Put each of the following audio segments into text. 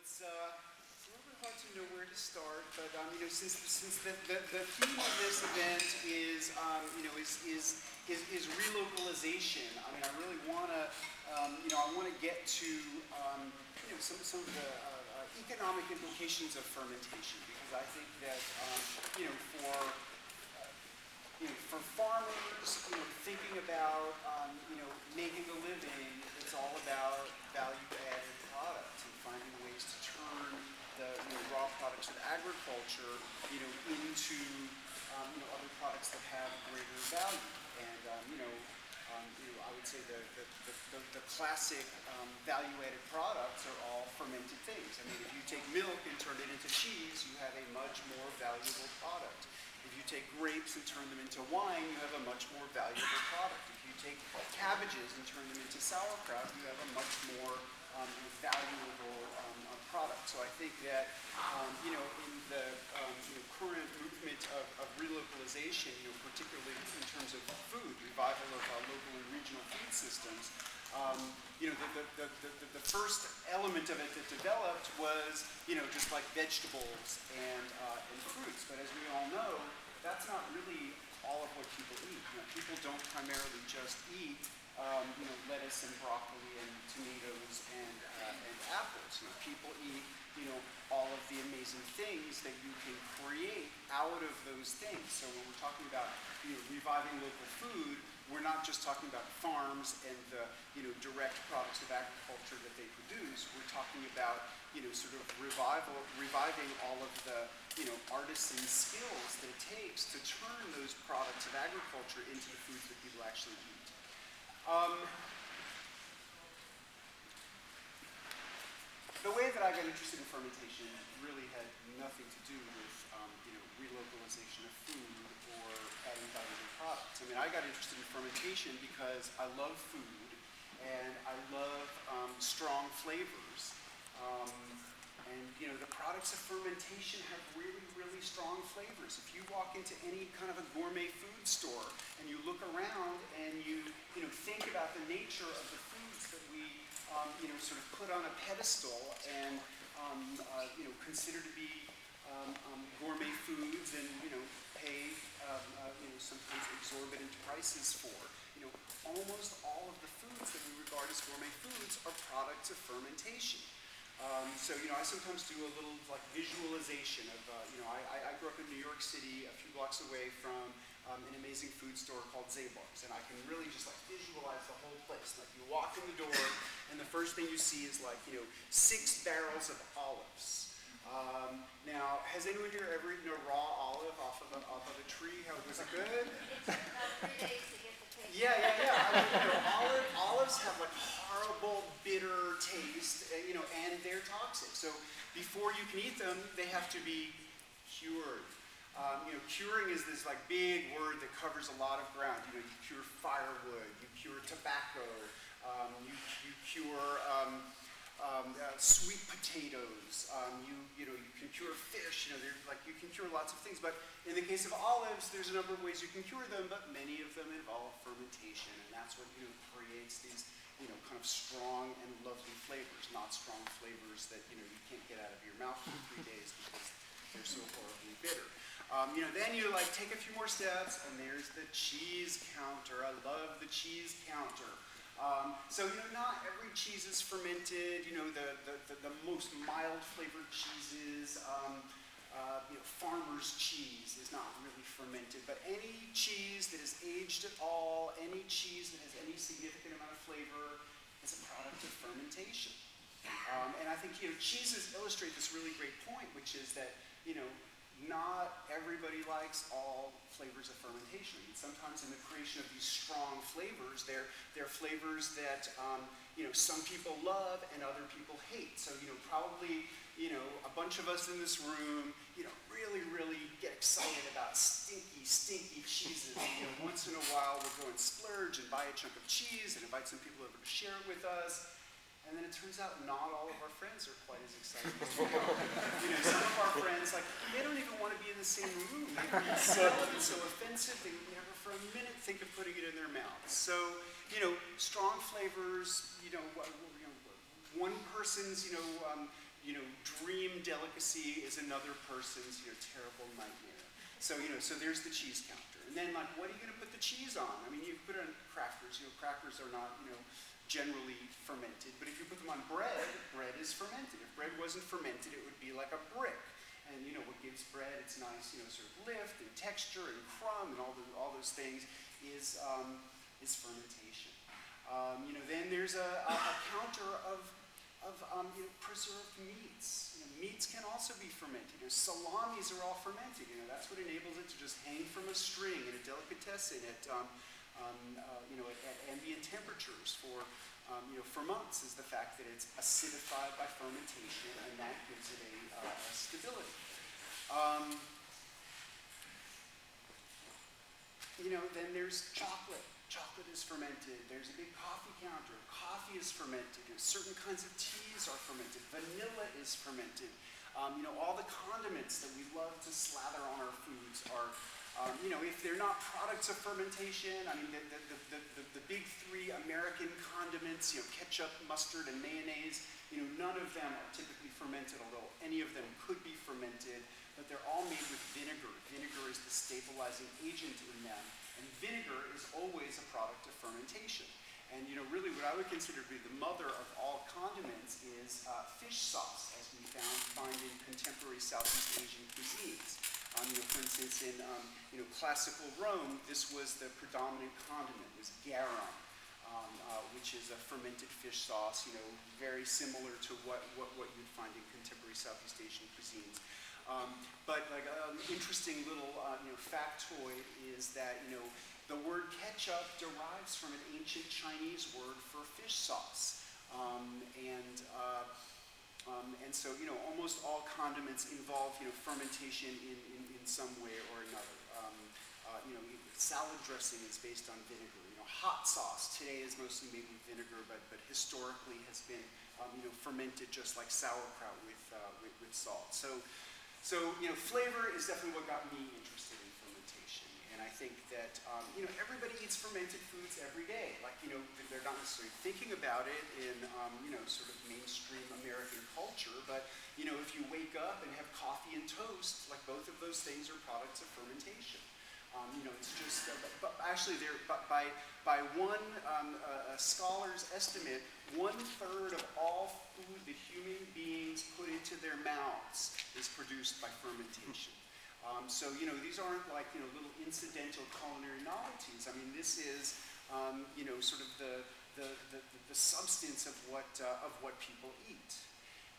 it's a little bit hard to know where to start, but since the theme of this event is is relocalization. I really want to I want to get to some of the economic implications of fermentation, because I think that for farmers, thinking about making a living, it's all about value-added products and finding ways to turn the raw products of agriculture into other products that have greater value. And I would say the classic value-added products are all fermented things. I mean, if you take milk and turn it into cheese, you have a much more valuable product. If you take grapes and turn them into wine, you have a much more valuable product. If you take cabbages and turn them into sauerkraut, you have a much more valuable product. So I think that in the current movement of relocalization, particularly in terms of food, revival of local and regional food systems, the first element of it that developed was just like vegetables and fruits. But as we all know, that's not really all of what people eat. People don't primarily just eat lettuce and broccoli and tomatoes and apples. People eat all of the amazing things that you can create out of those things. So when we're talking about reviving local food, we're not just talking about farms and the direct products of agriculture that they produce. We're talking about sort of reviving all of the artisan skills that it takes to turn those products of agriculture into the foods that people actually eat. The way that I got interested in fermentation really had nothing to do with relocalization of food or adding valuable products. I mean, I got interested in fermentation because I love food and I love strong flavors. And the products of fermentation have really, really strong flavors. If you walk into any kind of a gourmet food store and you look around and you think about the nature of the foods that we sort of put on a pedestal and consider to be gourmet foods and pay sometimes exorbitant prices for, almost all of the foods that we regard as gourmet foods are products of fermentation. So I sometimes do a little like visualization of I grew up in New York City, a few blocks away from an amazing food store called Zabar's, and I can really just like visualize the whole place. Like you walk in the door, and the first thing you see is like 6 barrels of olives. Now, has anyone here ever eaten a raw olive off of a tree? How was it good? About 3 days to get the taste. Yeah. I mean, olives have like horrible, bitter taste, and they're toxic. So before you can eat them, they have to be cured. Curing is this like big word that covers a lot of ground. You cure firewood, you cure tobacco, you cure sweet potatoes. You can cure fish. You can cure lots of things. But in the case of olives, there's a number of ways you can cure them, but many of them involve fermentation, and that's what creates these kind of strong and lovely flavors, not strong flavors that you can't get out of your mouth for 3 days because they're so horribly bitter. Then you take a few more steps, and there's the cheese counter. I love the cheese counter. So not every cheese is fermented. The most mild flavored cheeses, farmer's cheese is not really fermented. But any cheese that is aged at all, any cheese that has any significant amount of flavor, is a product of fermentation. And I think cheeses illustrate this really great point, which is that not everybody likes all flavors of fermentation. I mean, sometimes in the creation of these strong flavors, they're flavors that some people love and other people hate. So probably a bunch of us in this room really, really get excited about stinky cheeses. Once in a while we'll go and splurge and buy a chunk of cheese and invite some people over to share it with us. And then it turns out not all of our friends are quite as excited as we are. Some of our friends, they don't even want to be in the same room. They find it so offensive, they would never for a minute think of putting it in their mouths. So, strong flavors, one person's, you know, dream delicacy is another person's, you know, terrible nightmare. So, you know, so there's the cheese counter. And then, like, what are you going to put the cheese on? I mean, you put it on crackers. You know, crackers are not, you know, generally fermented. But if you put them on bread, bread is fermented. If bread wasn't fermented, it would be like a brick. And, you know, what gives bread its nice, you know, sort of lift and texture and crumb and all those things is fermentation. You know, then there's a counter of you know, preserved meats. You know, meats can also be fermented. You know, salamis are all fermented. You know, that's what enables it to just hang from a string in a delicatessen at you know, at ambient temperatures for you know, for months, is the fact that it's acidified by fermentation, and that gives it a stability. You know, then there's chocolate. Chocolate is fermented. There's a big coffee counter. Coffee is fermented. Certain kinds of teas are fermented. Vanilla is fermented. You know, all the condiments that we love to slather on our foods are, you know, if they're not products of fermentation, I mean, the big three American condiments, you know, ketchup, mustard, and mayonnaise, you know, none of them are typically fermented, although any of them could be fermented, but they're all made with vinegar. Vinegar is the stabilizing agent in them. And vinegar is always a product of fermentation. And, you know, really what I would consider to be the mother of all condiments is fish sauce, as we find in contemporary Southeast Asian cuisines. You know, for instance, in you know, classical Rome, this was the predominant condiment, was garum, which is a fermented fish sauce, you know, very similar to what you'd find in contemporary Southeast Asian cuisines. But like an interesting little you know, factoid is that, you know, the word ketchup derives from an ancient Chinese word for fish sauce. And so, you know, almost all condiments involve, you know, fermentation in some way or another. You know, salad dressing is based on vinegar. You know, hot sauce today is mostly made with vinegar, but historically has been, you know, fermented just like sauerkraut with salt. So, you know, flavor is definitely what got me interested in fermentation. And I think that, you know, everybody eats fermented foods every day. Like, you know, they're not necessarily thinking about it in, you know, sort of mainstream American culture. But, you know, if you wake up and have coffee and toast, like both of those things are products of fermentation. You know, it's just, but actually, by one scholar's estimate, 1/3 of all food that human beings put into their mouths is produced by fermentation. So, you know, these aren't like, you know, little incidental culinary novelties. I mean, this is, you know, sort of the substance of what people eat.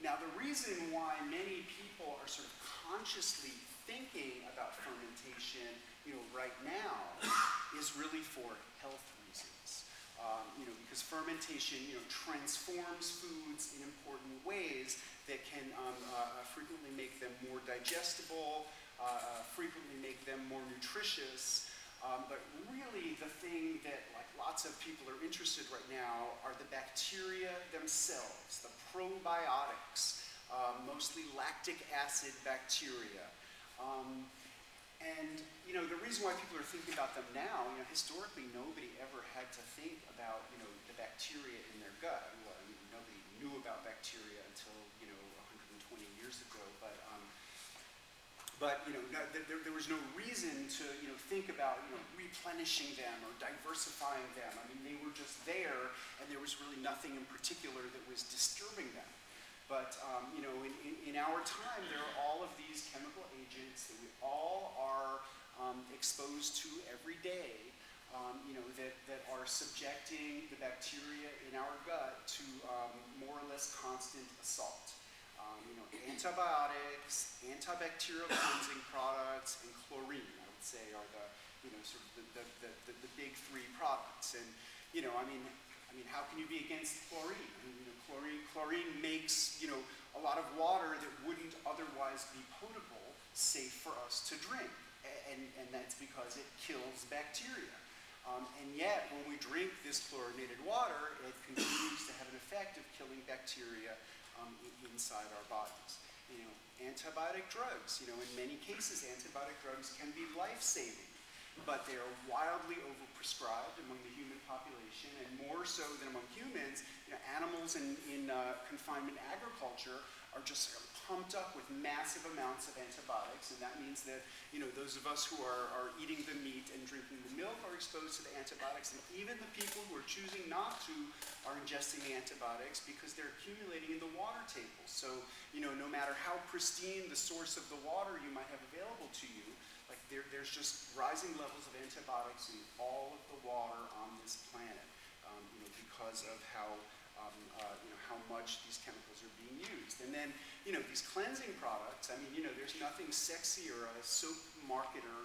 Now, the reason why many people are sort of consciously thinking about fermentation, you know, right now, is really for health reasons. You know, because fermentation, you know, transforms foods in important ways that can frequently make them more digestible, frequently make them more nutritious. But really, the thing that like lots of people are interested right now are the bacteria themselves, the probiotics, mostly lactic acid bacteria. And, you know, the reason why people are thinking about them now, you know, historically nobody ever had to think about, you know, the bacteria in their gut. Well, I mean, nobody knew about bacteria until, you know, 120 years ago. But you know, there was no reason to, you know, think about, you know, replenishing them or diversifying them. I mean, they were just there, and there was really nothing in particular that was disturbing them. But, you know, in our time, there are all of these chemical agents that we all are exposed to every day, you know, that are subjecting the bacteria in our gut to more or less constant assault. You know, antibiotics, antibacterial cleansing products, and chlorine, I would say, are the, you know, sort of the big three products. And, you know, I mean, how can you be against chlorine? I mean, you know, chlorine makes, you know, a lot of water that wouldn't otherwise be potable safe for us to drink. And that's because it kills bacteria. And yet, when we drink this chlorinated water, it continues to have an effect of killing bacteria inside our bodies. You know, antibiotic drugs, you know, in many cases, antibiotic drugs can be life-saving, but they are wildly overprescribed among the human population, and more so than among humans. You know, animals in confinement agriculture are just pumped up with massive amounts of antibiotics, and that means that those of us who are eating the meat and drinking the milk are exposed to the antibiotics, and even the people who are choosing not to are ingesting the antibiotics because they're accumulating in the water table. So no matter how pristine the source of the water you might have available to you, like there's just rising levels of antibiotics in all of the water on this planet, because of how much these chemicals are being used. And then, these cleansing products, I mean, there's nothing sexier a soap marketer,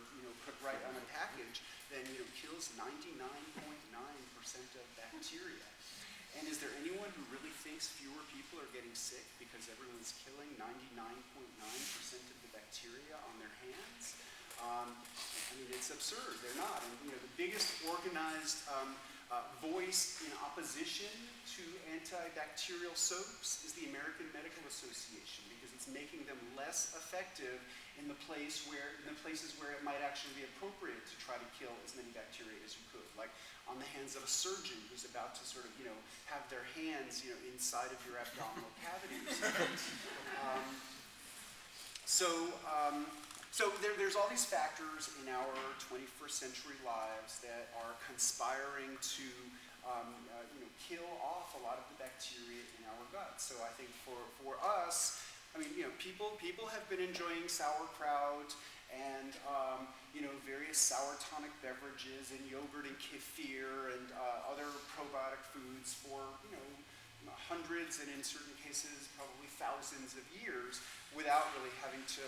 put right on a package than, kills 99.9% of bacteria. And is there anyone who really thinks fewer people are getting sick because everyone's killing 99.9% of the bacteria on their hands? I mean, it's absurd. They're not. And, the biggest organized voice in opposition to antibacterial soaps is the American Medical Association, because it's making them less effective in the places where it might actually be appropriate to try to kill as many bacteria as you could, like on the hands of a surgeon who's about to sort of, have their hands, inside of your abdominal cavities. So there's all these factors in our 21st century lives that are conspiring to kill off a lot of the bacteria in our gut. So I think for us, I mean, people have been enjoying sauerkraut and various sour tonic beverages and yogurt and kefir and other probiotic foods for hundreds and in certain cases probably thousands of years without really having to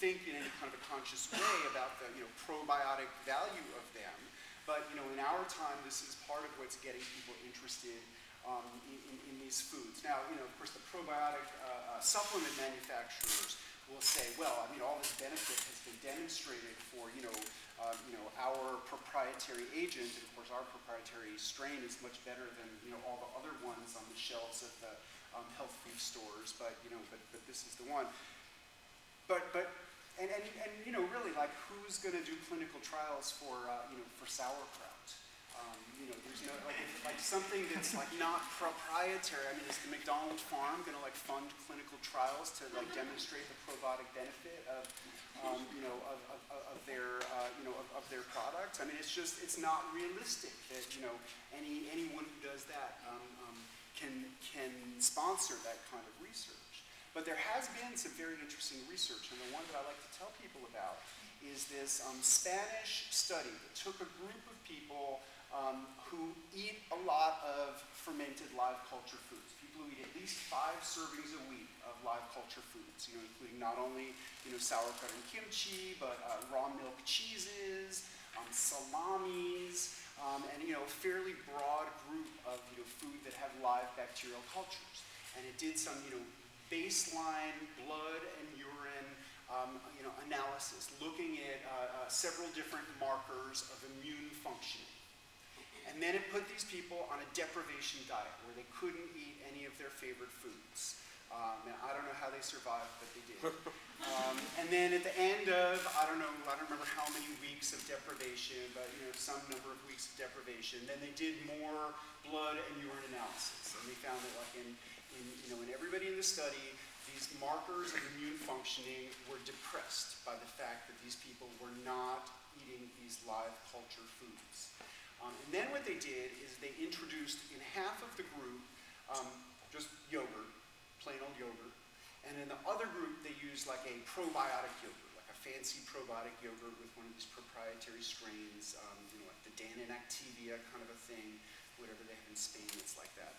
think in any kind of a conscious way about the probiotic value of them. But in our time, this is part of what's getting people interested in these foods. Now, of course, the probiotic supplement manufacturers will say, well, I mean, all this benefit has been demonstrated for our proprietary agent, and of course, our proprietary strain is much better than all the other ones on the shelves of the health food stores. But this is the one. But really, like, who's going to do clinical trials for sauerkraut? There's no like something that's like not proprietary. I mean, is the McDonald's farm going to like fund clinical trials to like demonstrate the probiotic benefit of their products? I mean, it's not realistic that anyone who does that can sponsor that kind of research. But there has been some very interesting research, and the one that I like to tell people about is this Spanish study that took a group of people who eat a lot of fermented live culture foods. People who eat at least 5 servings a week of live culture foods, including not only sauerkraut and kimchi, but raw milk cheeses, salamis, and a fairly broad group of food that have live bacterial cultures. And it did some baseline blood and urine analysis, looking at several different markers of immune functioning. And then it put these people on a deprivation diet where they couldn't eat any of their favorite foods. And I don't know how they survived, but they did. And then at the end of, I don't remember how many weeks of deprivation, but some number of weeks of deprivation, then they did more blood and urine analysis. And they found that like in everybody in the study, these markers of immune functioning were depressed by the fact that these people were not eating these live culture foods. And then what they did is they introduced in half of the group just yogurt, plain old yogurt, and in the other group they used like a probiotic yogurt, like a fancy probiotic yogurt with one of these proprietary strains, like the Dannon Activia kind of a thing, whatever they have in Spain, it's like that.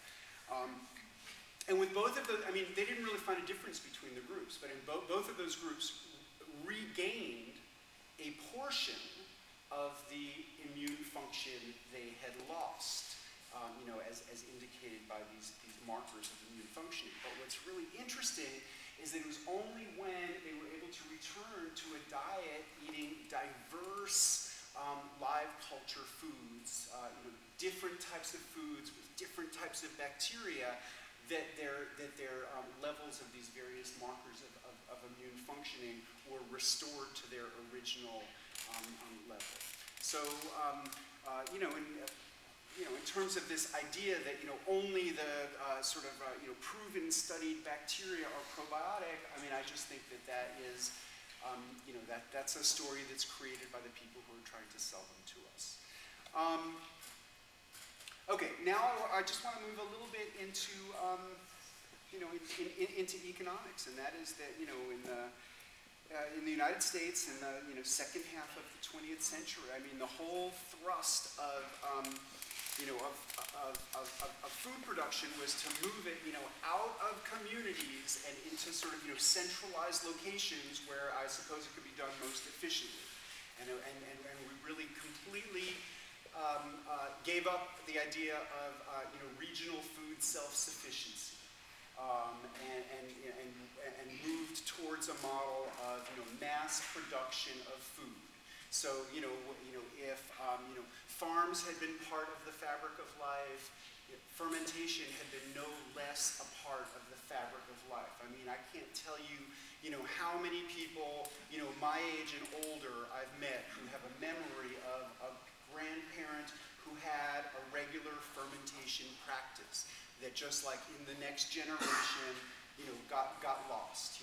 And with both of those, I mean, they didn't really find a difference between the groups, but in both of those groups regained a portion of the immune function they had lost, as indicated by these markers of immune functioning. But what's really interesting is that it was only when they were able to return to a diet eating diverse live culture foods, different types of foods with different types of bacteria, that their levels of these various markers of immune functioning were restored to their original level. So, in terms of this idea that, only the sort of, proven, studied bacteria are probiotic, I mean, I just think that that is, that's a story that's created by the people who are trying to sell them to us. Okay, now I just want to move a little bit into, into economics, and that is that, in the United States in the second half of the 20th century, I mean, the whole thrust of food production was to move it, out of communities and into sort of, centralized locations where I suppose it could be done most efficiently. And we really completely gave up the idea of, regional food self-sufficiency. And moved towards a model of mass production of food. So if farms had been part of the fabric of life, fermentation had been no less a part of the fabric of life. I mean, I can't tell you how many people my age and older I've met who have a memory of a grandparent who had a regular fermentation practice that just like in the next generation, got lost.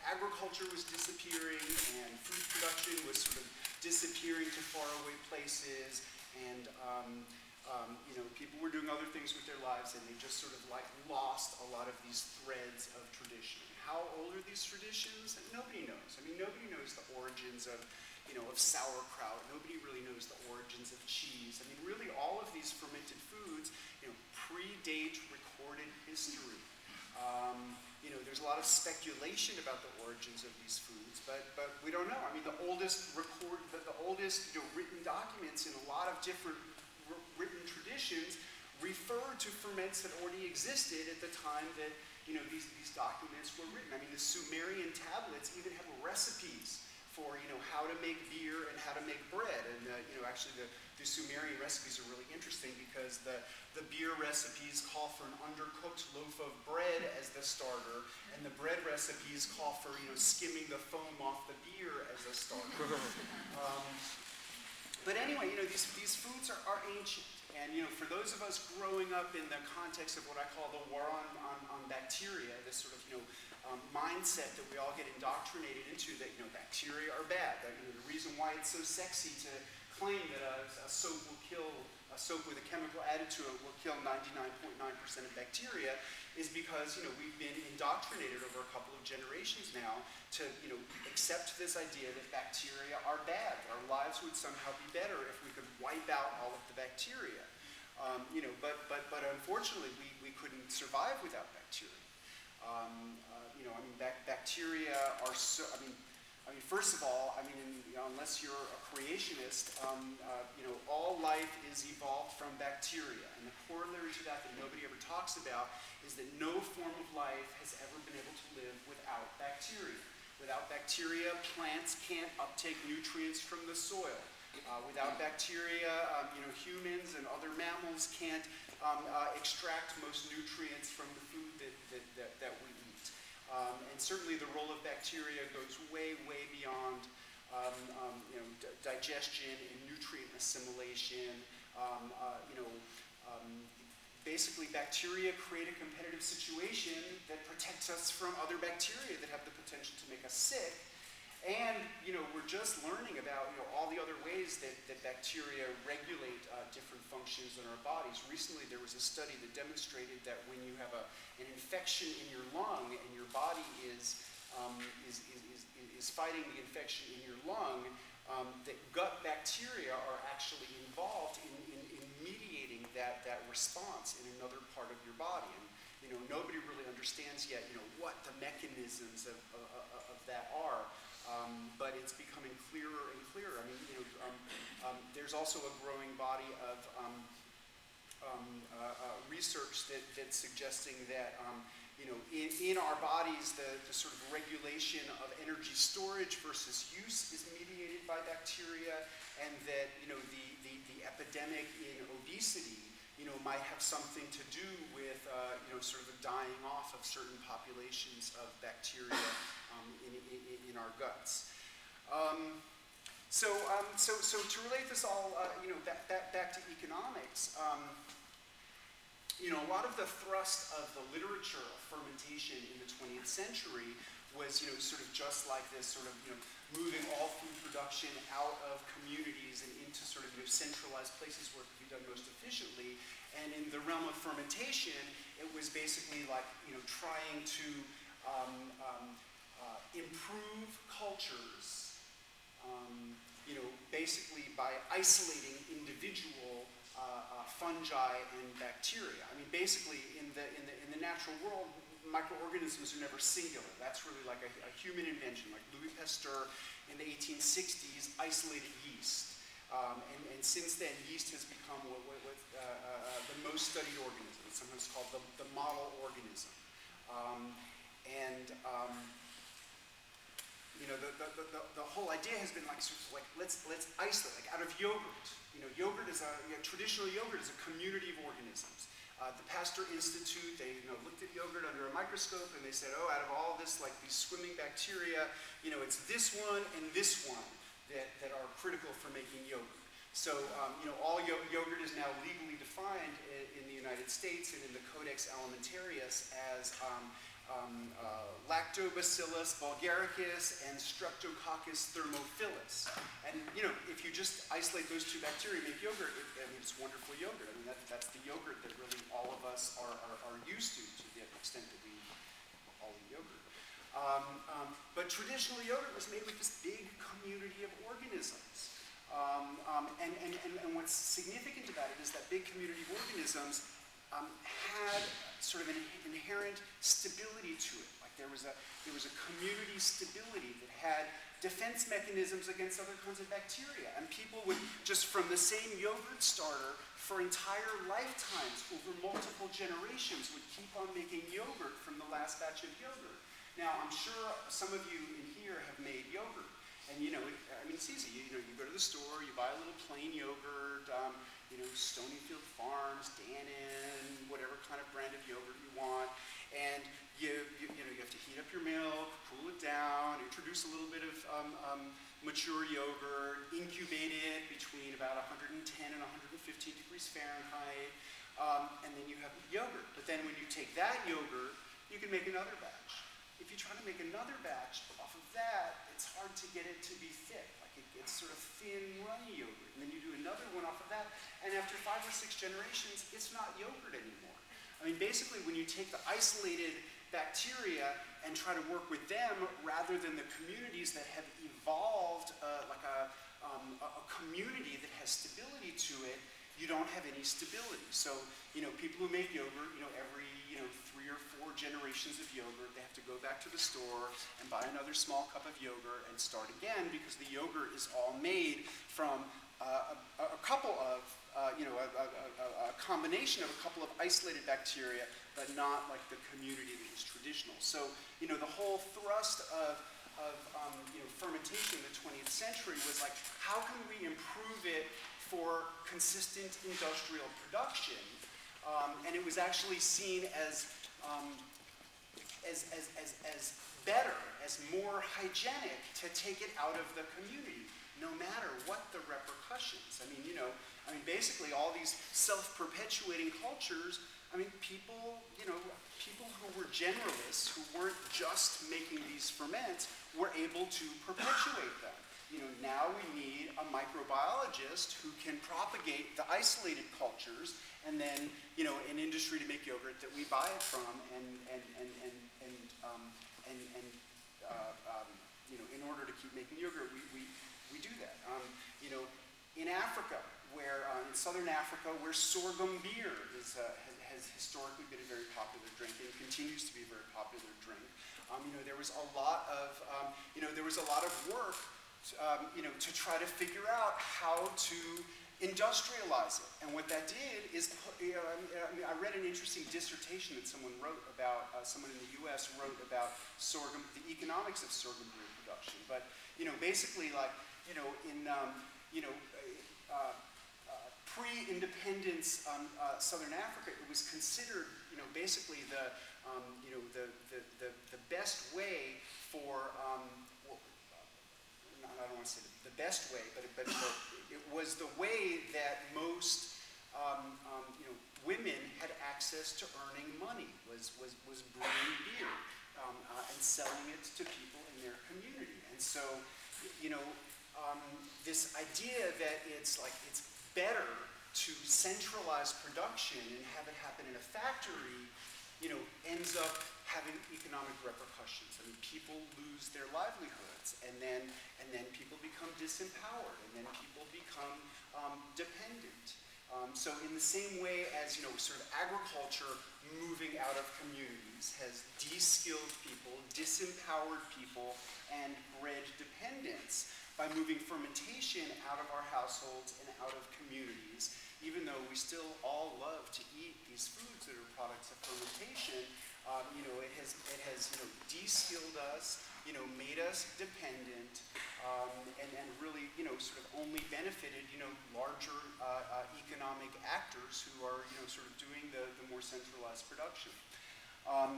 Agriculture was disappearing and food production was sort of disappearing to faraway places, and people were doing other things with their lives, and they just sort of like lost a lot of these threads of tradition. How old are these traditions? Nobody knows. I mean, nobody knows the origins of sauerkraut. Nobody really knows the origins of cheese. I mean, really, all of these fermented foods, predate recorded history. There's a lot of speculation about the origins of these foods, but we don't know. I mean, the oldest written documents in a lot of different written traditions refer to ferments that already existed at the time that these documents were written. I mean, the Sumerian tablets even have recipes for how to make beer and how to make bread, and actually the Sumerian recipes are really interesting because the beer recipes call for an undercooked loaf of bread as the starter, and the bread recipes call for skimming the foam off the beer as a starter. But anyway, these foods are ancient, and for those of us growing up in the context of what I call the war on bacteria, this sort of mindset that we all get indoctrinated into, that bacteria are bad. That the reason why it's so sexy to claim that a soap with a chemical added to it will kill 99.9% of bacteria is because we've been indoctrinated over a couple of generations now to accept this idea that bacteria are bad. Our lives would somehow be better if we could wipe out all of the bacteria. But unfortunately we couldn't survive without bacteria. Bacteria are so. First of all, unless you're a creationist, all life is evolved from bacteria, and the corollary to that nobody ever talks about is that no form of life has ever been able to live without bacteria. Without bacteria, plants can't uptake nutrients from the soil. Without bacteria, humans and other mammals can't extract most nutrients from the food that we eat. And certainly the role of bacteria goes way, way beyond digestion and nutrient assimilation. Basically, bacteria create a competitive situation that protects us from other bacteria that have the potential to make us sick. And we're just learning about all the other ways that bacteria regulate different functions in our bodies. Recently, there was a study that demonstrated that when you have an infection in your lung and your body is fighting the infection in your lung, that gut bacteria are actually involved in mediating that response in another part of your body. And nobody really understands yet what the mechanisms of that are. But it's becoming clearer and clearer. There's also a growing body of research that's suggesting that in our bodies the sort of regulation of energy storage versus use is mediated by bacteria, and that the epidemic in obesity might have something to do with sort of the dying off of certain populations of bacteria in our guts. So to relate this all, back to economics, a lot of the thrust of the literature of fermentation in the 20th century was, sort of just like this, sort of, moving all food production out of communities and into sort of, centralized places where it could be done most efficiently. And in the realm of fermentation, it was basically like, trying to improve cultures, basically by isolating individual fungi and bacteria. I mean, basically, in the natural world, microorganisms are never singular. That's really like a human invention. Like Louis Pasteur in the 1860s isolated yeast. And since then, yeast has become the most studied organism. It's sometimes called the model organism. The whole idea has been like, sort of like let's isolate, like out of yogurt. Traditional yogurt is a community of organisms. The Pasteur Institute, they looked at yogurt under a microscope and they said, oh, out of all this, like these swimming bacteria, it's this one and this one that are critical for making yogurt. So, all yogurt is now legally defined in the United States and in the Codex Alimentarius as Lactobacillus bulgaricus and Streptococcus thermophilus. And, if you just isolate those two bacteria and make yogurt, it's wonderful yogurt. I mean, that's the yogurt that really all of us are used to the extent that we all eat yogurt. But traditional yogurt was made with this big community of organisms. And what's significant about it is that big community of organisms had sort of an inherent stability to it. Like there was a community stability that had defense mechanisms against other kinds of bacteria. And people would, just from the same yogurt starter for entire lifetimes, over multiple generations, would keep on making yogurt from the last batch of yogurt. Now, I'm sure some of you in here have made yogurt. And it's easy. You go to the store, you buy a little plain yogurt, Stonyfield Farms, Dannon, whatever kind of brand of yogurt you want, and you have to heat up your milk, cool it down, introduce a little bit of mature yogurt, incubate it between about 110 and 115 degrees Fahrenheit, and then you have yogurt. But then when you take that yogurt, you can make another batch. If you try to make another batch off of that, it's hard to get it to be thick. Like it's sort of thin, runny yogurt. And then you do another one off of that, and after 5 or 6 generations, it's not yogurt anymore. I mean, basically, when you take the isolated bacteria and try to work with them rather than the communities that have evolved like a community that has stability to it, you don't have any stability. So, people who make yogurt, every 3 or 4 generations of yogurt, they have to go back to the store and buy another small cup of yogurt and start again, because the yogurt is all made from a couple of, a combination of a couple of isolated bacteria, but not like the community that is traditional. So, the whole thrust of fermentation in the 20th century was like, how can we improve it for consistent industrial production? And it was actually seen as better, as more hygienic to take it out of the community, no matter what the repercussions. I mean, basically all these self-perpetuating cultures, people who were generalists, who weren't just making these ferments, were able to perpetuate them. Now we need a microbiologist who can propagate the isolated cultures, and then, an industry to make yogurt that we buy it from, in order to keep making yogurt, we do that. In Africa, in southern Africa, where sorghum beer has historically been a very popular drink and continues to be a very popular drink, there was a lot of work to try to figure out how to industrialize it. And what that did is, I read an interesting dissertation that someone wrote about, someone in the US wrote about sorghum, the economics of sorghum beer production. But, basically like, pre-independence Southern Africa, it was considered, basically the best way for I don't want to say the best way, but it was the way that most women had access to earning money, was brewing beer and selling it to people in their community. And so, this idea that it's better to centralize production and have it happen in a factory, ends up having economic repercussions. I mean, people lose their livelihoods, and then people become disempowered, and then people become dependent. So in the same way as, sort of agriculture moving out of communities has de-skilled people, disempowered people, and bred dependence, by moving fermentation out of our households and out of communities, even though we still all love to eat these foods that are products of fermentation, it has de-skilled us, made us dependent, and really, sort of only benefited, larger economic actors who are, sort of doing the more centralized production.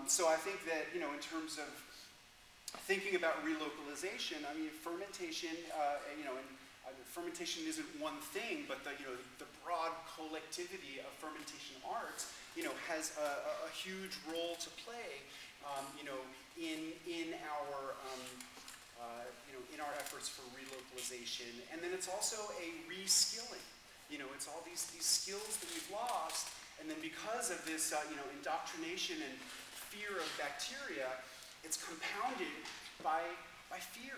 So I think that, in terms of thinking about relocalization, I mean, fermentation, fermentation isn't one thing, but the broad collectivity of fermentation arts, has a huge role to play, in our in our efforts for relocalization. And then it's also a reskilling. It's all these skills that we've lost, and then because of this, indoctrination and fear of bacteria, it's compounded by fear.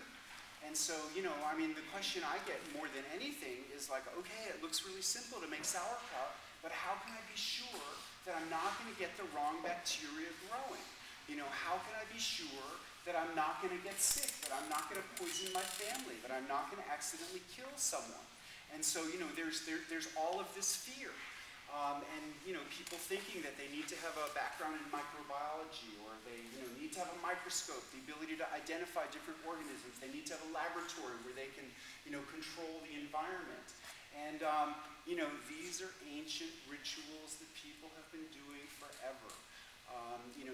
And so, I mean, the question I get more than anything is like, okay, it looks really simple to make sauerkraut, but how can I be sure that I'm not going to get the wrong bacteria growing? How can I be sure that I'm not going to get sick, that I'm not going to poison my family, that I'm not going to accidentally kill someone? And so, there's all of this fear. And people thinking that they need to have a background in microbiology, or they need to have a microscope, the ability to identify different organisms. They need to have a laboratory where they can control the environment. And these are ancient rituals that people have been doing forever.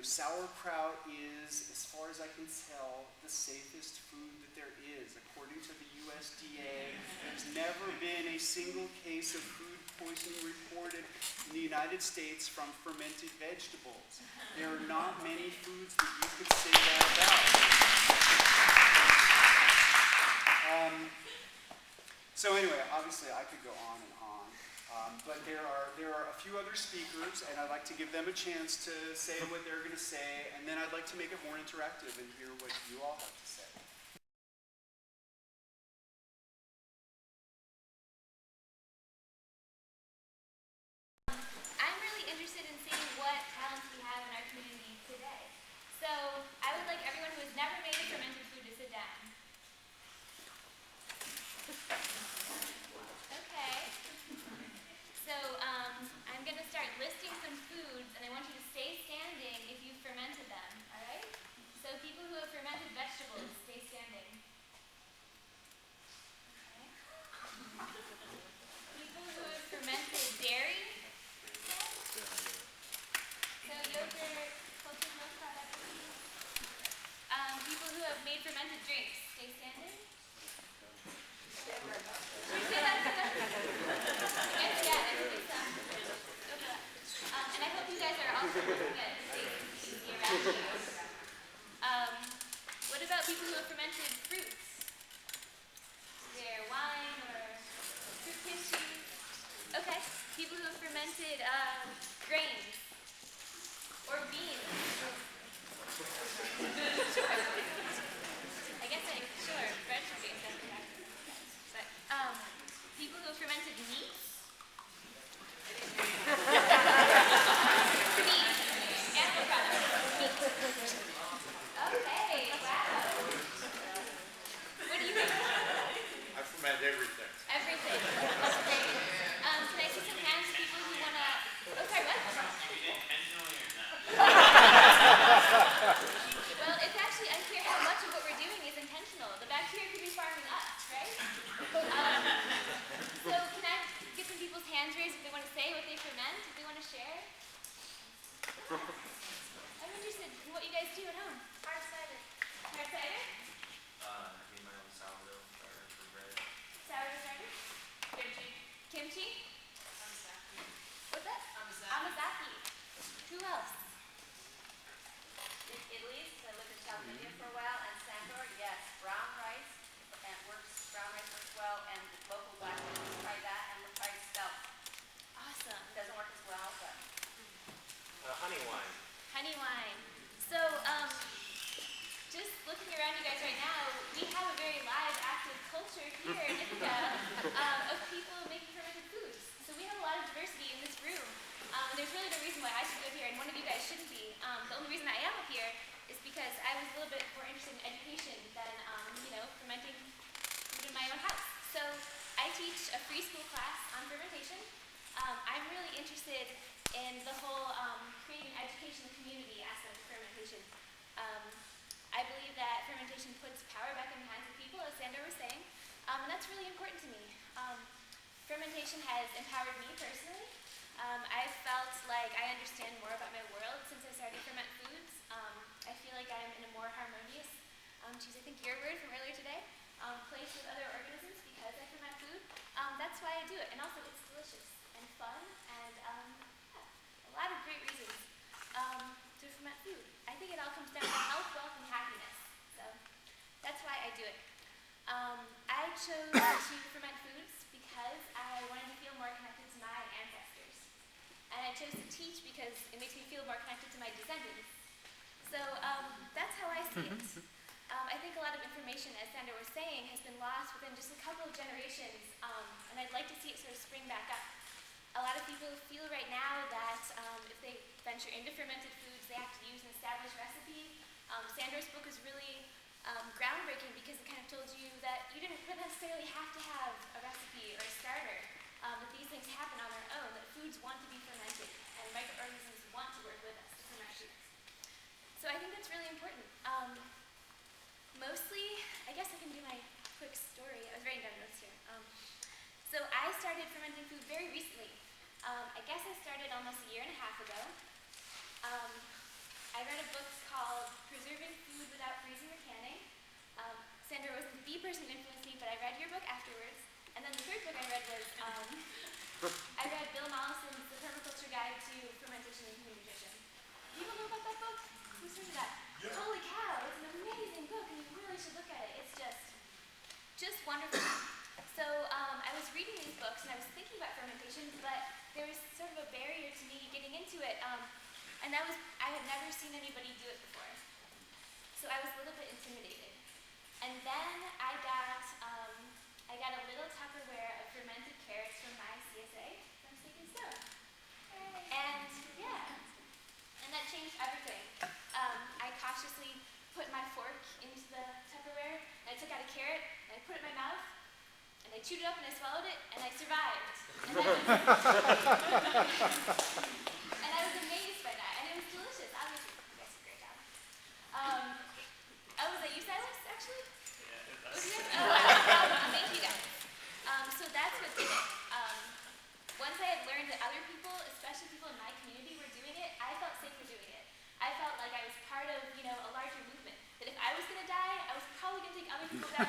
Sauerkraut is, as far as I can tell, the safest food that there is. According to the USDA, there's never been a single case of food poisoning reported in the United States from fermented vegetables. There are not many foods that you could say that about. So anyway, obviously I could go on and on, but there are a few other speakers, and I'd like to give them a chance to say what they're going to say, and then I'd like to make it more interactive and hear what you all have to say. I'm really interested in seeing what talents we have in our community today. So I would like everyone who has never made a fermented food to sit down. Okay. So I'm going to start listing some foods, and I want you to stay standing if you've fermented them, all right? So people who have fermented vegetables, stay honey wine. Honey wine. So, just looking around you guys right now, we have a very live, active culture here in Ithaca of people making fermented foods. So we have a lot of diversity in this room. There's really no reason why I should live here and one of you guys shouldn't be. The only reason I am up here is because I was a little bit more interested in education than, fermenting food in my own house. So I teach a Freeskool class on fermentation. I'm really interested in the whole creating education in the community aspect of fermentation. I believe that fermentation puts power back in the hands of people, as Sandor was saying, and that's really important to me. Fermentation has empowered me personally. I've felt like I understand more about my world since I started to ferment foods. I feel like I'm in a more harmonious, to use I think your word from earlier today, place with other organisms because I ferment food. That's why I do it, and also it's delicious and fun, and a lot of great reasons to ferment food. I think it all comes down to health, wealth, and happiness. So that's why I do it. I chose to ferment foods because I wanted to feel more connected to my ancestors. And I chose to teach because it makes me feel more connected to my descendants. So that's how I see it. I think a lot of information, as Sandor was saying, has been lost within just a couple of generations, and I'd like to see it sort of spring back up. A lot of people feel right now that if they venture into fermented foods, they have to use an established recipe. Sandor's book is really groundbreaking because it kind of told you that you didn't necessarily have to have a recipe or a starter, that these things happen on their own, that foods want to be fermented, and microorganisms want to work with us to ferment foods. So I think that's really important. Mostly, I guess I can do my quick story. I was writing down notes here. So I started fermenting food very recently. I guess I started almost a year and a half ago. I read a book called Preserving Food Without Freezing or Canning. Sandor wasn't the person who influenced me, but I read your book afterwards. And then the third book I read was, I read Bill Mollison's The Permaculture Guide to Fermentation and Human Nutrition. People know about that book? Who's heard of that? Yeah. Holy cow, it's an amazing book and you really should look at it. It's just wonderful. So I was reading these books and I was thinking about fermentation, but there was sort of a barrier to me getting into it. And I had never seen anybody do it before. So I was a little bit intimidated. And then I got a little Tupperware of fermented carrots from my CSA from Steak and Stone. And and that changed everything. I cautiously put my fork into the Tupperware, and I took out a carrot, and I put it in my mouth, and I chewed it up and I swallowed it, and I survived. And I was amazed by that, and it was delicious. Obviously, you guys did a great job. Was that you, Silas, actually? Yeah, it Was was. you? Oh, wow. Thank you, guys. So that's what did it. Once I had learned that other people, especially people in my community, were doing it, I felt safer doing it. I felt like I was part of, a larger movement. That if I was going to die, I was probably going to take other people down.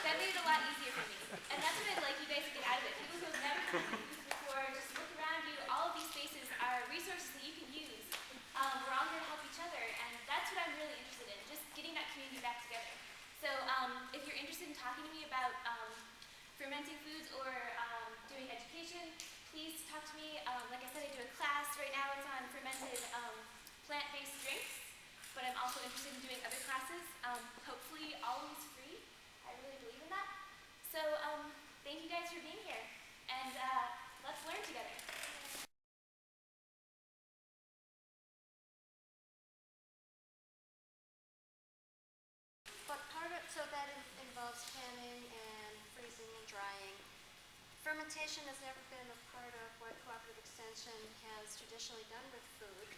That made it a lot easier for me. And that's what I'd like you guys to get out of it. People who have never done this before, just look around you. All of these spaces are resources that you can use. We're all here to help each other, and that's what I'm really interested in, just getting that community back together. So if you're interested in talking to me about fermenting foods or doing education, please talk to me. Like I said, I do a class right now. It's on fermented plant-based drinks, but I'm also interested in doing other classes, hopefully always free. I really believe in that. So thank you guys for being here, and let's learn together. But so that involves canning and freezing and drying. Fermentation has never been a part of what cooperative extension has traditionally done with food,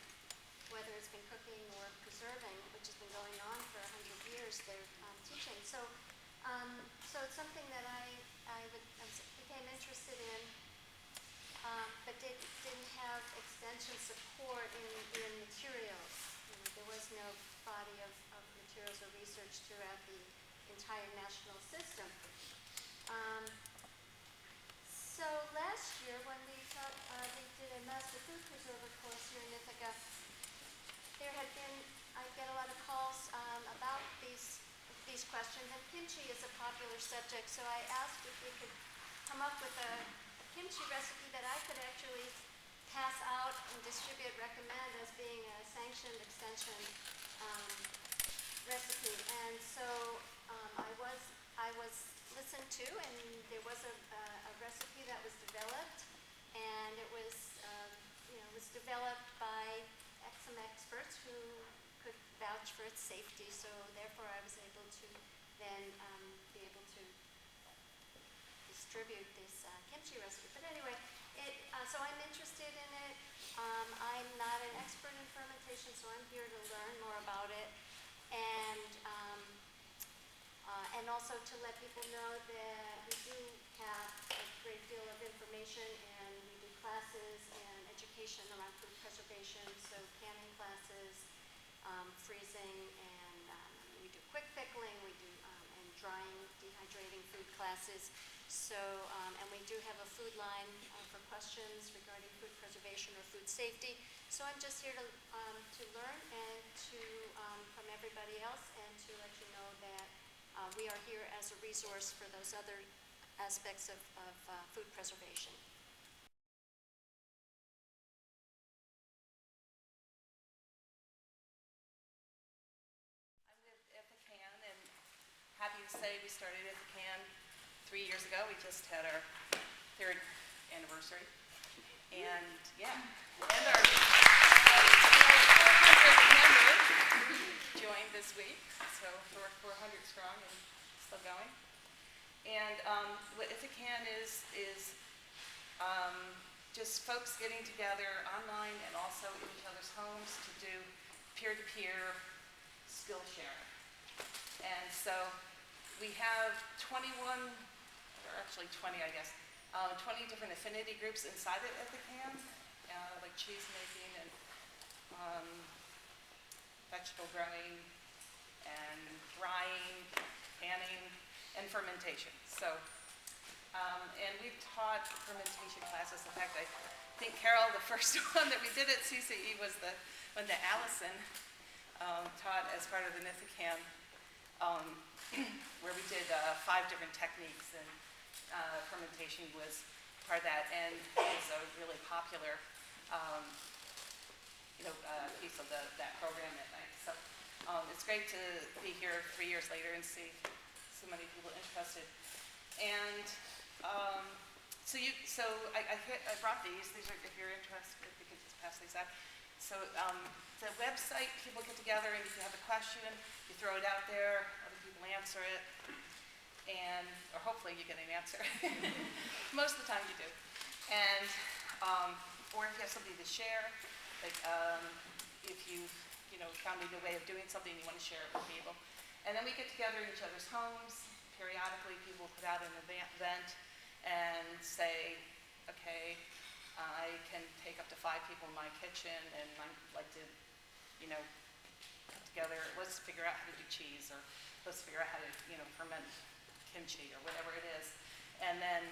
whether it's been cooking or preserving, which has been going on for 100 years, they're teaching. So it's something that I became interested in, but didn't have extension support in materials. There was no body of materials or research throughout the entire national system. So last year, when we did a master food preserver course here in Ithaca, I get a lot of calls about these questions, and kimchi is a popular subject. So I asked if we could come up with a kimchi recipe that I could actually pass out and distribute, recommend as being a sanctioned extension recipe. And so I was listened to, and there was a recipe that was developed, and it was was developed by some experts who could vouch for its safety. So therefore, I was able to then be able to distribute this kimchi recipe. But anyway, so I'm interested in it. I'm not an expert in fermentation, so I'm here to learn more about it, and also to let people know that we do have a great deal of information, and we do classes and education around food preservation, so canning classes, freezing, and we do quick pickling, we do and drying, dehydrating food classes. So, and we do have a food line for questions regarding food preservation or food safety. So I'm just here to learn and to from everybody else, and to let you know that we are here as a resource for those other aspects of food preservation. I'm with IthacCan, and happy to say we started IthacCan 3 years ago. We just had our 3rd anniversary. And yeah, and our 400th member joined this week, so we're 400 strong and still going. And what IthacCan is just folks getting together online and also in each other's homes to do peer-to-peer skill sharing. And so we have 21, or actually 20, I guess, 20 different affinity groups inside of IthacCan, like cheese making and vegetable growing and drying, canning, and fermentation. So, and we've taught fermentation classes. In fact, I think, Carol, the first one that we did at CCE was the one that Allison taught as part of the IthacCan, where we did 5 different techniques, and fermentation was part of that, and it was a really popular piece of that program that night. So it's great to be here 3 years later and see so many people interested. And so I brought these. These are, if you're interested, you can just pass these out. So the website, people get together, and if you have a question, you throw it out there, other people answer it, or hopefully you get an answer. Most of the time you do. And or if you have something to share, like if you've found a new way of doing something, you want to share it with people. And then we get together in each other's homes. Periodically, people put out an event and say, okay, I can take up to 5 people in my kitchen, and I'd like to, put together, let's figure out how to do cheese, or let's figure out how to, ferment kimchi, or whatever it is. And then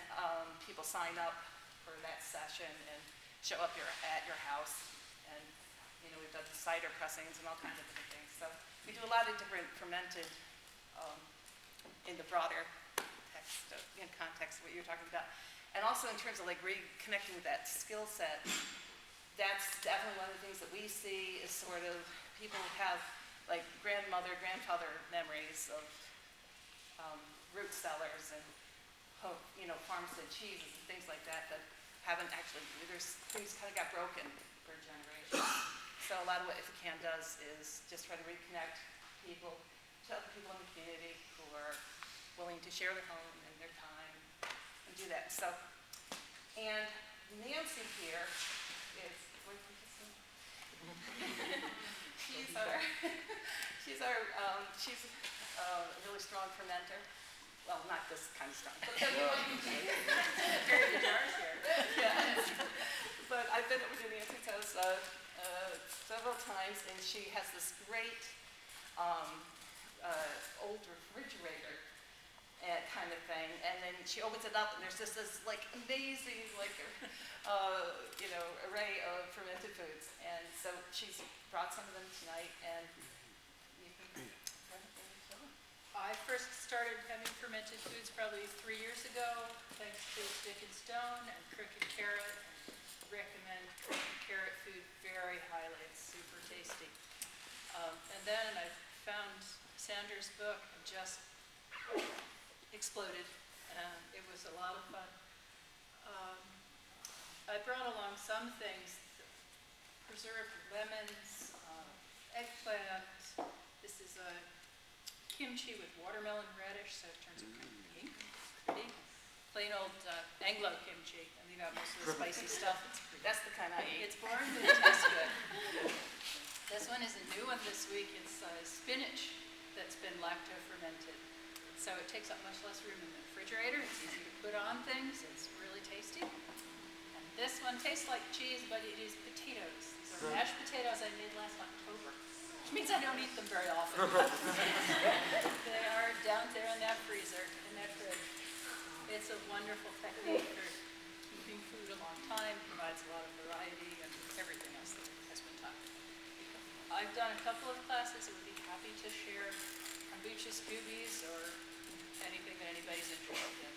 people sign up for that session and show up at your house. And, we've done cider pressings and all kinds of different things. So we do a lot of different fermented, in the broader context of what you're talking about. And also in terms of reconnecting with that skill set, that's definitely one of the things that we see is sort of people who have grandmother, grandfather memories of root cellars and farmstead cheeses and things like that haven't actually, things kind of got broken for a generation. So a lot of what IthacCan does is just try to reconnect people to other people in the community who are willing to share their home and their time and do that. So, and Nancy here is, she's a really strong fermenter. Well, not this kind of strong, but very good jars here. Yeah. But I've been over to Nancy's house several times, and she has this great old refrigerator kind of thing, and then she opens it up, and there's just this amazing array of fermented foods. And so she's brought some of them tonight, and you can I first started having fermented foods probably 3 years ago, thanks to Stick and Stone and Cricket Carrot, recommend carrot food very highly. It's super tasty. And then I found Sandor's book and just exploded. It was a lot of fun. I brought along some things, preserved lemons, eggplant. This is a kimchi with watermelon radish, so it turns out kind of pink. Pretty. Plain old Anglo kimchi. I leave out most of the spicy stuff. It's pretty. That's the kind I eat. It's boring, but it tastes good. This one is a new one this week. It's spinach that's been lacto-fermented. So it takes up much less room in the refrigerator. It's easy to put on things. It's really tasty. And this one tastes like cheese, but it is potatoes. These are mashed potatoes I made last October, which means I don't eat them very often. They are down there in that freezer, in that fridge. It's a wonderful technique for keeping food a long time, provides a lot of variety and everything else that has been taught. I've done a couple of classes. I would be happy to share kombucha scoobies or anything that anybody's interested in.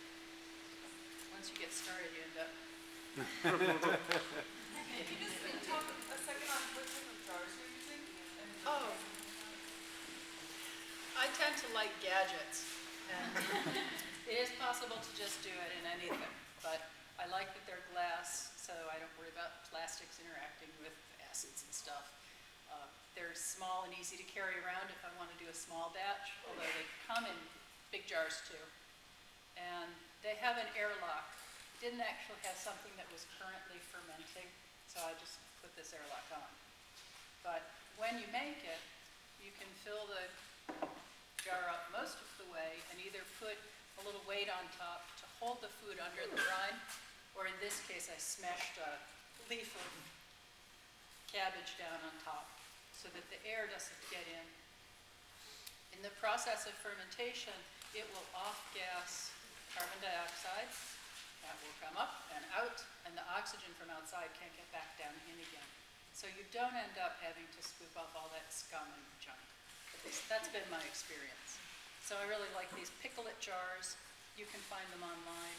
Once you get started, you end up. Can you just talk a second on what type of jars you're using? Oh, I tend to like gadgets, and it is possible to just do it in anything, but I like that they're glass, so I don't worry about plastics interacting with acids and stuff. They're small and easy to carry around if I want to do a small batch, although they come in big jars too. And they have an airlock. Didn't actually have something that was currently fermenting, so I just put this airlock on. But when you make it, you can fill the jar up most of the way and either put a little weight on top to hold the food under the brine, or in this case I smashed a leaf of cabbage down on top so that the air doesn't get in. In the process of fermentation, it will off-gas carbon dioxide. That will come up and out, and the oxygen from outside can't get back down in again. So you don't end up having to scoop up all that scum and junk. At least that's been my experience. So I really like these picklet jars. You can find them online.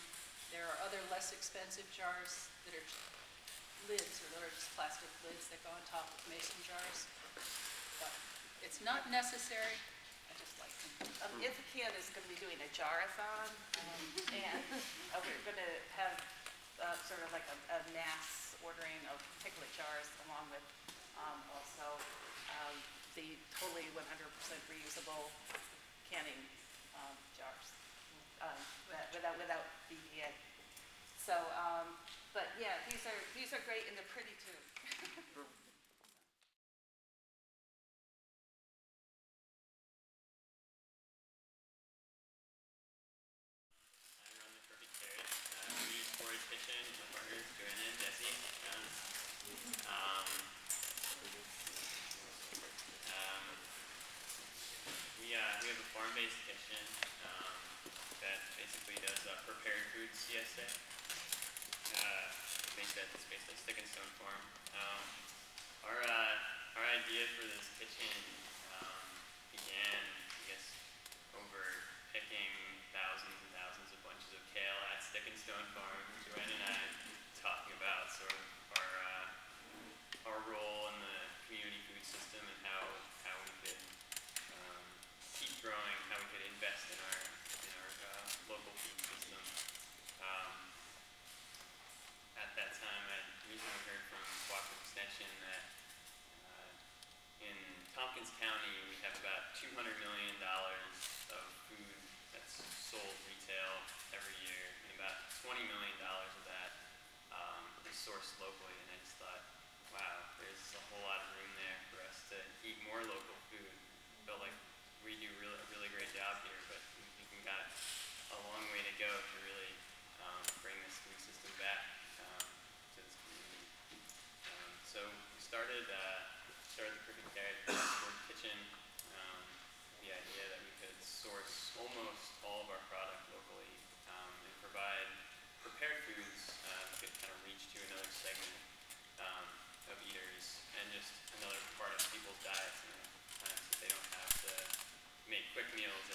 There are other less expensive jars that are lids, or they're just plastic lids that go on top of mason jars. But it's not necessary. I just like them. IthacCan is going to be doing a jar-a-thon, and we're going to have sort of like a mass ordering of picklet jars, along with also the totally 100% reusable canning jars without BPA. So, but yeah, these are great, and they're pretty too. Horticulture, my partners, Joanna and Jesse. We have a farm-based kitchen that basically does prepared food CSA. I think that it's basically stick and stone farm. Our idea for this kitchen began, I guess, over picking thousands and thousands of bunches of kale at Stick and Stone Farm. Joanne and I talking about sort of our role in the community food system and how we could keep growing, how we could invest in our local food system. At that time, I recently heard from Cooperative Extension that in Tompkins County we have about $200 million of food that's sold retail every year, and about $20 million of that is sourced locally. And I just thought, wow, there's a whole lot of room there for us to eat more local food. Felt like we do a really great job here, but we've got a long way to go to really bring this food system back to this community. So we started the Crooked Carrot Kitchen. The idea that we could source almost all of our product locally and provide prepared foods that could kind of reach to another segment of eaters, and just another part of people's diets. Times that they don't have to make quick meals,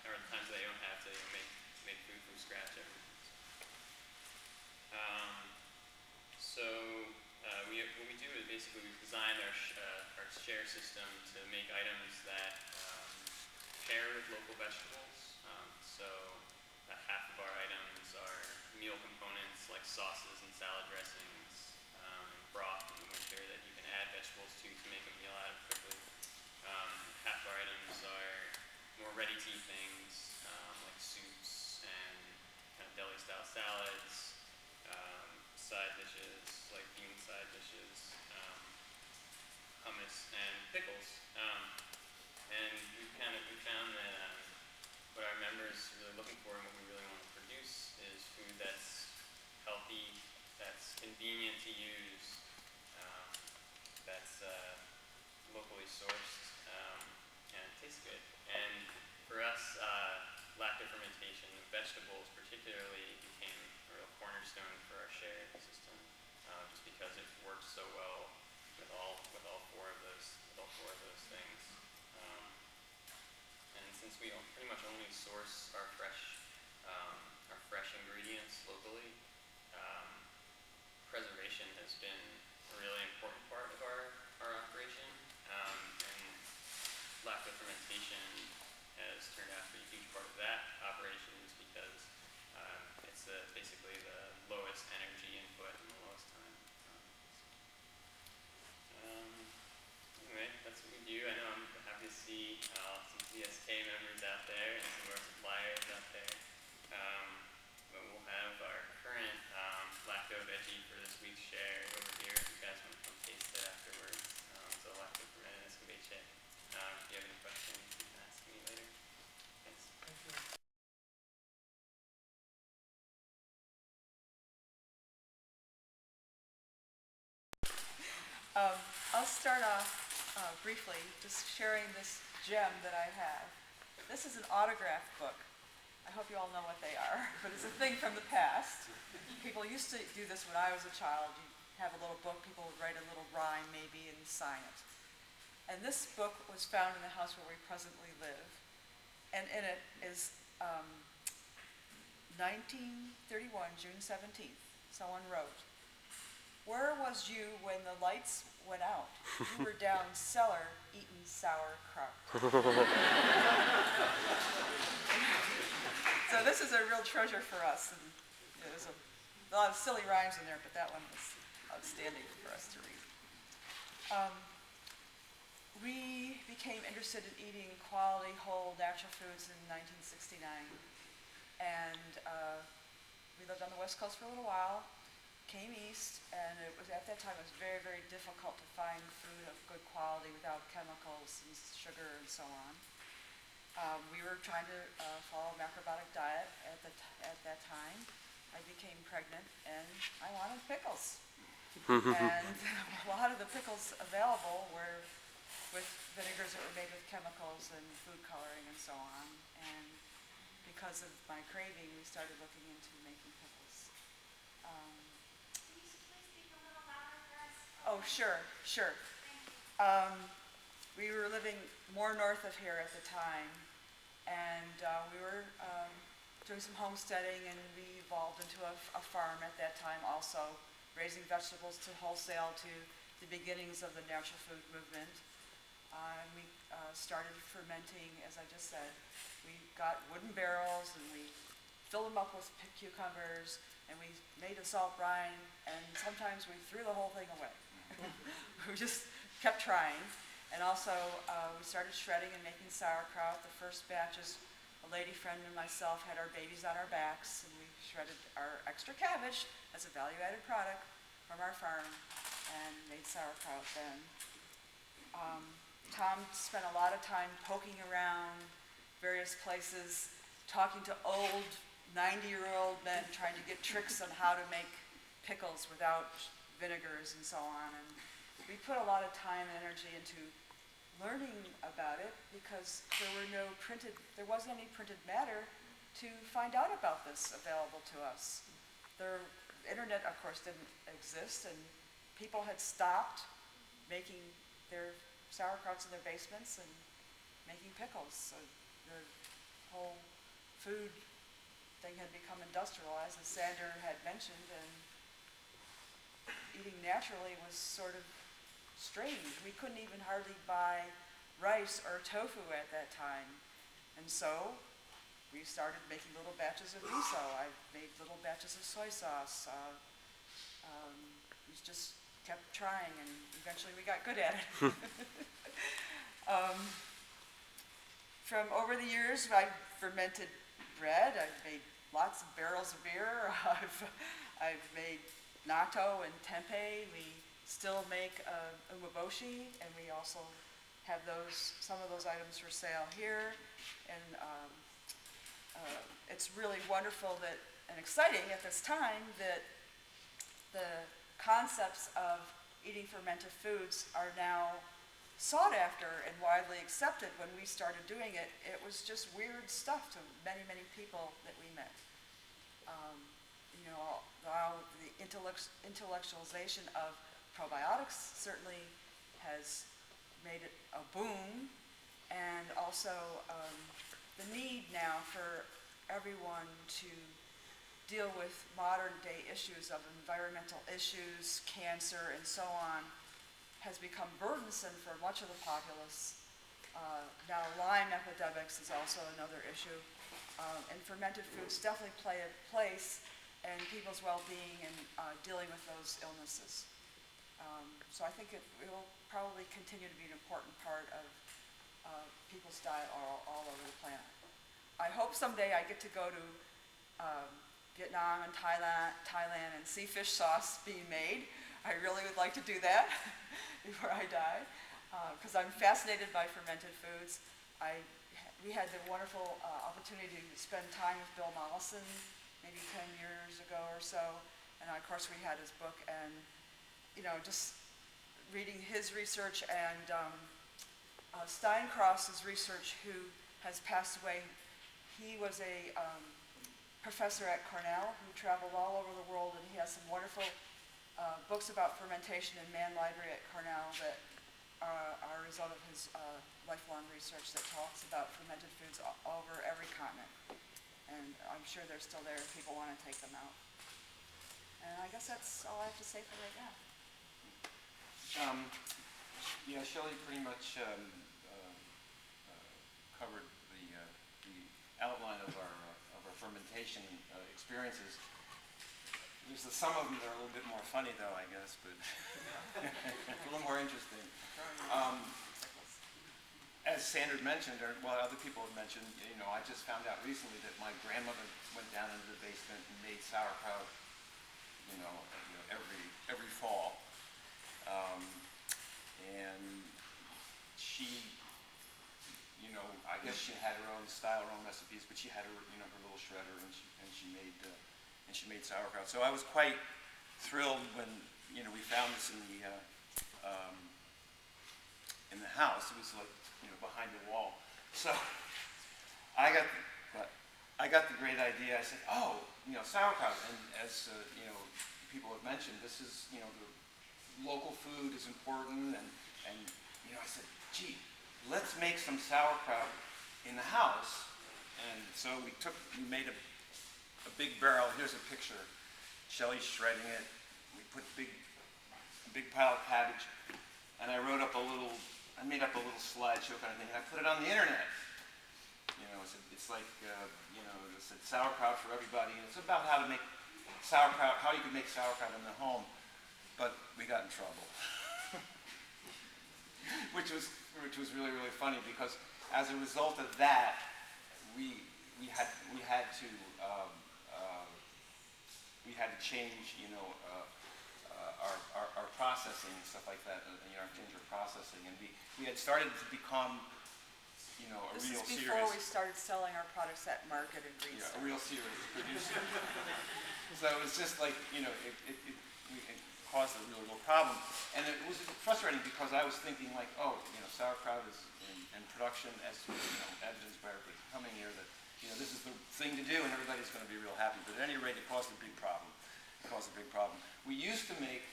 or times that they don't have to make food from scratch every. So what we do is basically we've designed our share system to make items that pair with local vegetables. So half of our items are meal components like sauces and salad dressings, and broth in the winter that you can add vegetables to make a meal out of quickly. Half of our items are more ready-to-eat things like soups and kind of deli-style salads, side dishes like bean side dishes, hummus, and pickles. And we found that what our members are really looking for and what we really want to produce is food that's healthy, that's convenient to use, that's locally sourced, and tastes good. And for us, lacto fermentation of vegetables particularly became a real cornerstone for our share system, just because it works so well with all four of those things. And since we pretty much only source our fresh ingredients locally, preservation has been a really important part of our operation. And lacto fermentation has turned out to be a huge part of that operation, just because it's basically the lowest energy input and the lowest time. Anyway, that's what we do. I know I'm happy to see some ZSK members out there and some of our suppliers out there. But we'll have our current lacto veggie for this week's share over here if you guys want to come taste it afterwards. So lacto fermented escabeche. If you have any questions, you can ask me later. Thanks. Thank you. I'll start off briefly just sharing this gem that I have. This is an autograph book. I hope you all know what they are, but it's a thing from the past. People used to do this when I was a child. You'd have a little book, people would write a little rhyme maybe and sign it. And this book was found in the house where we presently live. And in it is 1931, June 17th, someone wrote, "Where was you when the lights went out? You were down cellar eating sauerkraut." So this is a real treasure for us. And there's a lot of silly rhymes in there, but that one was outstanding for us to read. We became interested in eating quality, whole, natural foods in 1969. And we lived on the West Coast for a little while, came east, and it was at that time it was very, very difficult to find food of good quality without chemicals and sugar and so on. We were trying to follow a macrobiotic diet at that time. I became pregnant and I wanted pickles. And a lot of the pickles available were with vinegars that were made with chemicals and food coloring and so on. And because of my craving, we started looking into making pickles. Can you please speak a little louder for us? Oh, sure. We were living more north of here at the time, and we were doing some homesteading, and we evolved into a farm at that time also, raising vegetables to wholesale to the beginnings of the natural food movement. And we started fermenting, as I just said. We got wooden barrels and we filled them up with cucumbers, and we made a salt brine, and sometimes we threw the whole thing away. We just kept trying. And also we started shredding and making sauerkraut. The first batches, a lady friend and myself had our babies on our backs, and we shredded our extra cabbage as a value-added product from our farm and made sauerkraut then. Tom spent a lot of time poking around various places, talking to old 90-year-old men, trying to get tricks on how to make pickles without vinegars and so on. And we put a lot of time and energy into learning about it because there wasn't any printed matter to find out about this available to us. The internet, of course, didn't exist, and people had stopped making their sauerkrauts in their basements and making pickles. So the whole food thing had become industrialized, as Sandor had mentioned, and eating naturally was sort of strange. We couldn't even hardly buy rice or tofu at that time. And so we started making little batches of miso. I made little batches of soy sauce. We just kept trying, and eventually we got good at it. From over the years, I've fermented bread. I've made lots of barrels of beer. I've made natto and tempeh. We still make umeboshi, and we also have some of those items for sale here. And it's really wonderful and exciting at this time that the concepts of eating fermented foods are now sought after and widely accepted. When we started doing it, it was just weird stuff to many, many people that we met. The intellectualization of probiotics certainly has made it a boom, and also the need now for everyone to deal with modern day issues of environmental issues, cancer, and so on, has become burdensome for much of the populace. Now Lyme epidemics is also another issue. And fermented foods definitely play a place in people's well-being and dealing with those illnesses. So I think it will probably continue to be an important part of people's diet all over the planet. I hope someday I get to go to Vietnam and Thailand and see fish sauce being made. I really would like to do that before I die, because I'm fascinated by fermented foods. We had the wonderful opportunity to spend time with Bill Mollison maybe 10 years ago or so, and of course we had his book, and just reading his research and Steincross's research, who has passed away. He was a professor at Cornell who traveled all over the world, and he has some wonderful books about fermentation in Mann Library at Cornell that are a result of his lifelong research that talks about fermented foods all over every continent. And I'm sure they're still there if people want to take them out. And I guess that's all I have to say for right now. Shelley pretty much covered the outline of our fermentation experiences. There's some of them that are a little bit more funny, though, I guess, but a little more interesting. As Sandor mentioned, or other people have mentioned, I just found out recently that my grandmother went down into the basement and made sauerkraut, every fall. And she, I guess she had her own style, her own recipes, but she had her, her little shredder, and she made sauerkraut. So I was quite thrilled when, we found this in the house. It was like, behind the wall. So I got the great idea. I said, sauerkraut. And as people have mentioned, this is, the local food is important, and I said, gee, let's make some sauerkraut in the house. And so we made a big barrel. Here's a picture. Shelley's shredding it. We put a big pile of cabbage, and I made up a little slideshow kind of thing, and I put it on the internet. It's like, it said sauerkraut for everybody, and it's about how to make sauerkraut, how you can make sauerkraut in the home. But we got in trouble, which was really, really funny, because as a result of that, we had to change, our processing and stuff like that, change our processing, and we had started to become, a This real is serious. before we started selling our products at market and GreenStar. Yeah, a real serious producer. So it was just like, it caused a real problem. And it was frustrating, because I was thinking like, sauerkraut is in production, as evidenced by everybody coming here, that, this is the thing to do and everybody's going to be real happy. But at any rate, it caused a big problem. We used to make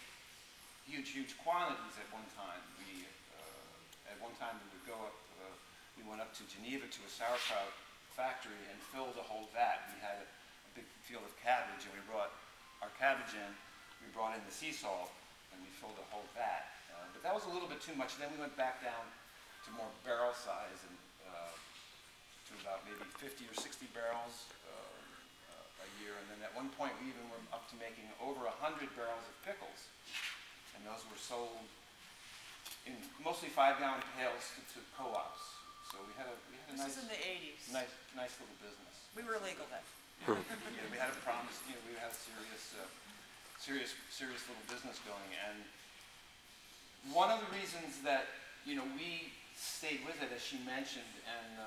huge quantities at one time. At one time we would go up, we went up to Geneva to a sauerkraut factory and filled a whole vat. We had a big field of cabbage, and we brought our cabbage in, we brought in the sea salt and we filled a whole vat. But that was a little bit too much. Then we went back down to more barrel size and to about maybe 50 or 60 barrels a year. And then at one point we even were up to making over 100 barrels of pickles. And those were sold in mostly 5-gallon pails to co-ops. So we had a This nice, is in the 80s. nice little business. We were legal then. Yeah, we had a promise. We had a serious little business going. And one of the reasons that we stayed with it, as she mentioned, and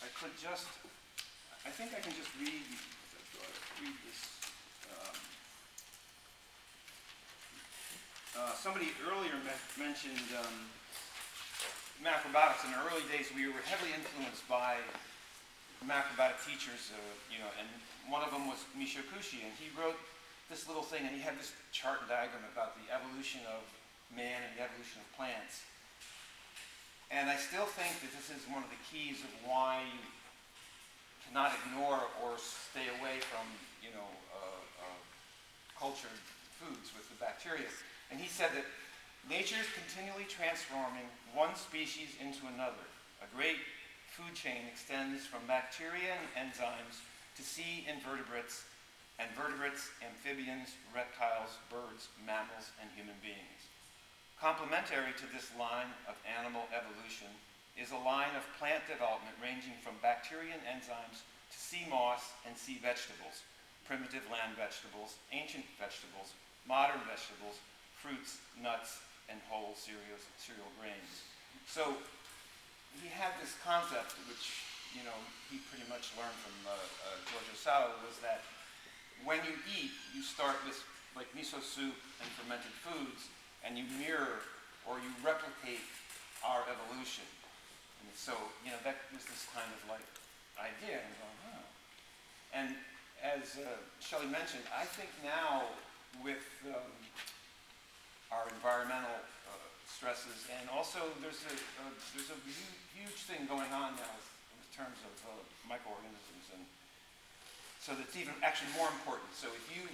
I think I can just read this. Somebody earlier mentioned macrobiotics. In the early days, we were heavily influenced by macrobiotic teachers, and one of them was Michio Kushi, and he wrote this little thing, and he had this chart and diagram about the evolution of man and the evolution of plants. And I still think that this is one of the keys of why you cannot ignore or stay away from, cultured foods with the bacteria. And he said that nature is continually transforming one species into another. A great food chain extends from bacteria and enzymes to sea invertebrates, and vertebrates, amphibians, reptiles, birds, mammals, and human beings. Complementary to this line of animal evolution is a line of plant development ranging from bacteria and enzymes to sea moss and sea vegetables, primitive land vegetables, ancient vegetables, modern vegetables, fruits, nuts, and whole cereal grains. So he had this concept, which he pretty much learned from George Osao, was that when you eat, you start with like miso soup and fermented foods, and you mirror or you replicate our evolution. And so that was this kind of like idea, and going, oh. And as Shelley mentioned, I think now with our environmental stresses, and also there's a huge thing going on now in terms of microorganisms, and so that's even actually more important. So if you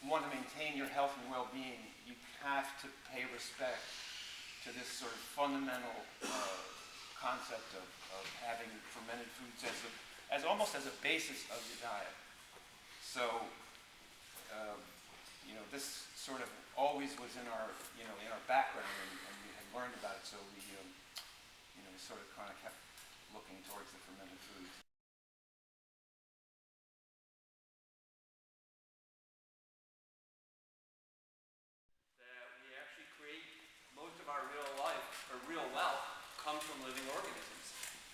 want to maintain your health and well-being, you have to pay respect to this sort of fundamental concept of having fermented foods as almost as a basis of your diet. So this sort of always was in our background, and we had learned about it. So we sort of kind of kept looking towards the fermented foods. That we actually create most of our real life, or real wealth, comes from living organisms.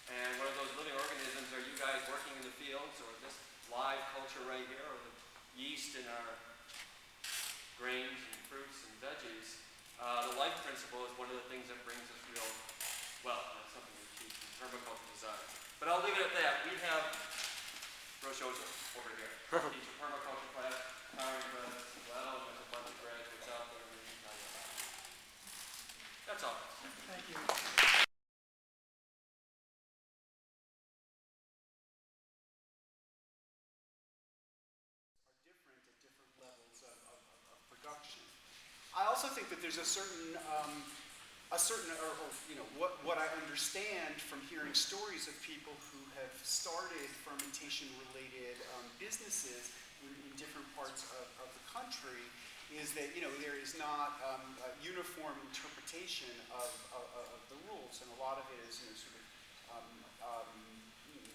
And one of those living organisms are you guys working in the fields, or this live culture right here, or the yeast in our grains and fruits and veggies. The life principle is one of the things that brings us real wealth. That's something we teach in permaculture design. But I'll leave it at that. We have Roshosa over here. Teach a permaculture class, hiring graduates as well, and there's a bunch of graduates out there. That's all. Thank you. I also think that there's a certain, what I understand from hearing stories of people who have started fermentation-related businesses in different parts of the country is that, there is not a uniform interpretation of the rules, and a lot of it is,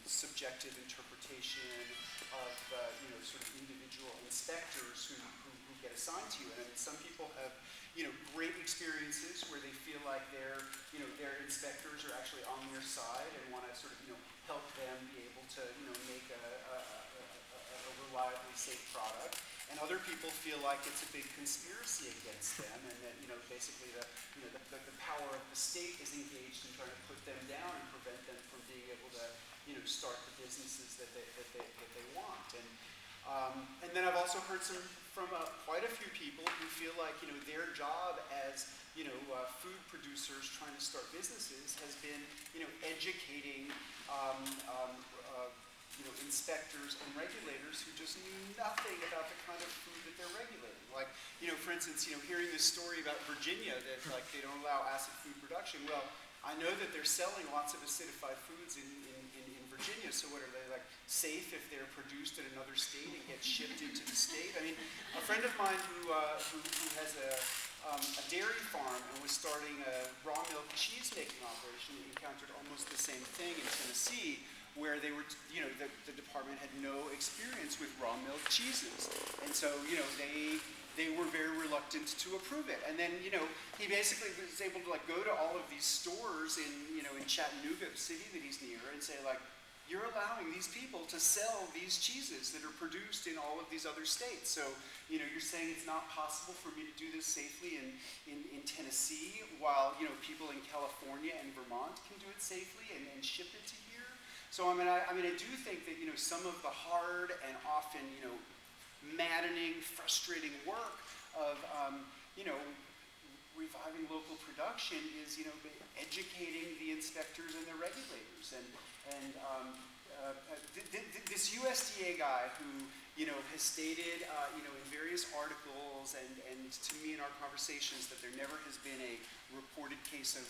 subjective interpretation of, sort of individual inspectors who get assigned to you. And some people have, great experiences where they feel like their inspectors are actually on their side and want to sort of, help them be able to, make a reliably safe product. And other people feel like it's a big conspiracy against them, and that, basically the power of the state is engaged in trying to put them down and prevent them from being able to, start the businesses that they want. And then I've also heard from quite a few people who feel like, their job as, food producers trying to start businesses has been, educating inspectors and regulators who just knew nothing about the kind of food that they're regulating. Like, for instance, hearing this story about Virginia that like they don't allow acid food production. Well, I know that they're selling lots of acidified foods in Virginia, so what are they, like, safe if they're produced in another state and get shipped into the state? I mean, a friend of mine who has a dairy farm and was starting a raw milk cheese making operation encountered almost the same thing in Tennessee, where they were, the department had no experience with raw milk cheeses. And so, they were very reluctant to approve it. And then, he basically was able to like go to all of these stores in Chattanooga, the city that he's near, and say like, you're allowing these people to sell these cheeses that are produced in all of these other states. So, you're saying it's not possible for me to do this safely in Tennessee, while, people in California and Vermont can do it safely and ship it to here. So, I do think that, some of the hard and often, maddening, frustrating work of, reviving local production is, educating the inspectors and the regulators. This USDA guy who, has stated, in various articles and to me in our conversations that there never has been a reported case of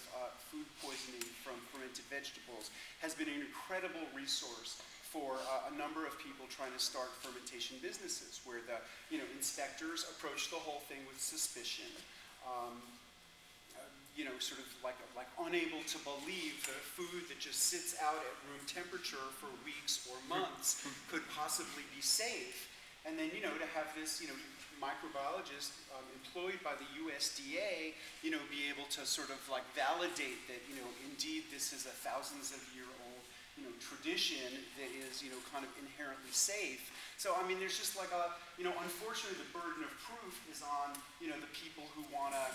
food poisoning from fermented vegetables, has been an incredible resource for a number of people trying to start fermentation businesses, where the inspectors approach the whole thing with suspicion, sort of like unable to believe the food that just sits out at room temperature for weeks or months could possibly be safe. And then, to have this, microbiologist employed by the USDA, be able to sort of like validate that, indeed this is a thousands of year old, tradition that is, kind of inherently safe. So, there's just like unfortunately the burden of proof is on, the people who want to,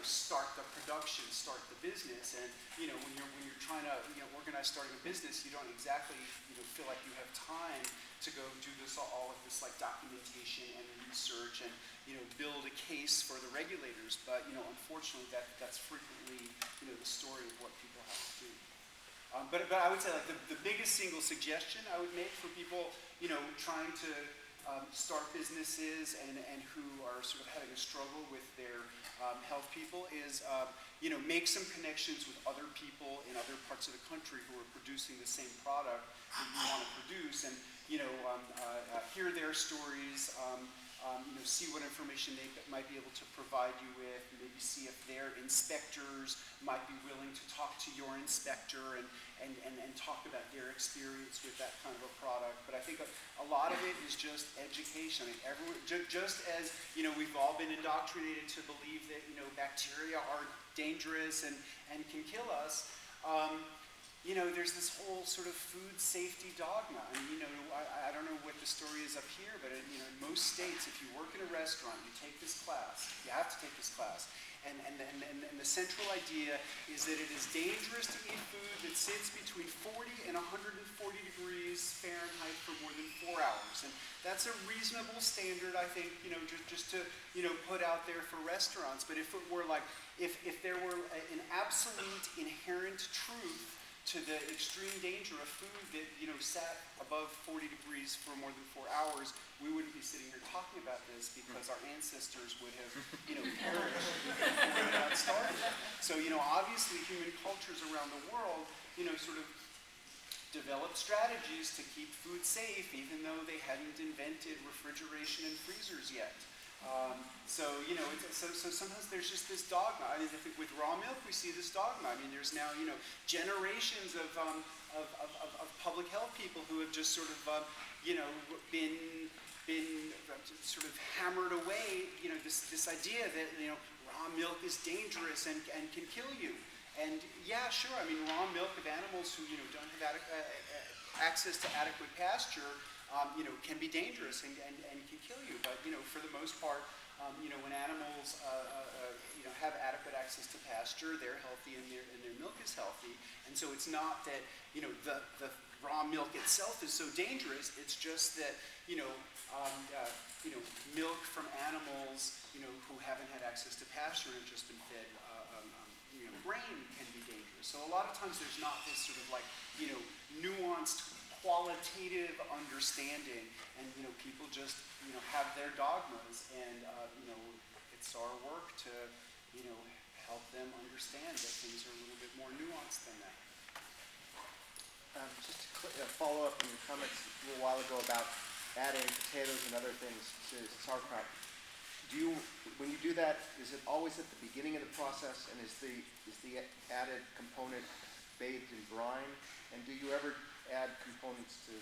start the production, start the business. And, when you're trying to, organize starting a business, you don't exactly, feel like you have time to go do all of this like documentation and research and, build a case for the regulators. But, unfortunately that's frequently, the story of what people have to do. But I would say like the biggest single suggestion I would make for people, trying to start businesses and who are sort of having a struggle with their health people is, make some connections with other people in other parts of the country who are producing the same product that you want to produce, and hear their stories. See what information they might be able to provide you with, maybe see if their inspectors might be willing to talk to your inspector and talk about their experience with that kind of a product. But I think a lot of it is just education. Everyone, just as, we've all been indoctrinated to believe that, bacteria are dangerous and can kill us, there's this whole sort of food safety dogma. I don't know what the story is up here, but in most states, if you work in a restaurant, you take this class. You have to take this class. And the central idea is that it is dangerous to eat food that sits between 40 and 140 degrees Fahrenheit for more than 4 hours. And that's a reasonable standard, I think, just to, put out there for restaurants. But if it were like, if there were an absolute inherent truth to the extreme danger of food that, sat above 40 degrees for more than 4 hours, we wouldn't be sitting here talking about this because our ancestors would have, perished before we got started. So, obviously human cultures around the world, sort of developed strategies to keep food safe, even though they hadn't invented refrigeration and freezers yet. So sometimes there's just this dogma. I think with raw milk we see this dogma. There's now, generations of public health people who have just sort of, been sort of hammered away, this idea that, raw milk is dangerous and can kill you. And yeah, sure, raw milk of animals who, don't have access to adequate pasture, can be dangerous and can kill you. But, for the most part, when animals, have adequate access to pasture, they're healthy and their milk is healthy. And so it's not that, the raw milk itself is so dangerous. It's just that, milk from animals, who haven't had access to pasture and have just been fed, grain can be dangerous. So a lot of times there's not this sort of like, nuanced qualitative understanding, and people just have their dogmas, and it's our work to help them understand that things are a little bit more nuanced than that. Just to follow up on your comments a little while ago about adding potatoes and other things to sauerkraut. When you do that, is it always at the beginning of the process, and is the added component bathed in brine? And do you ever add components to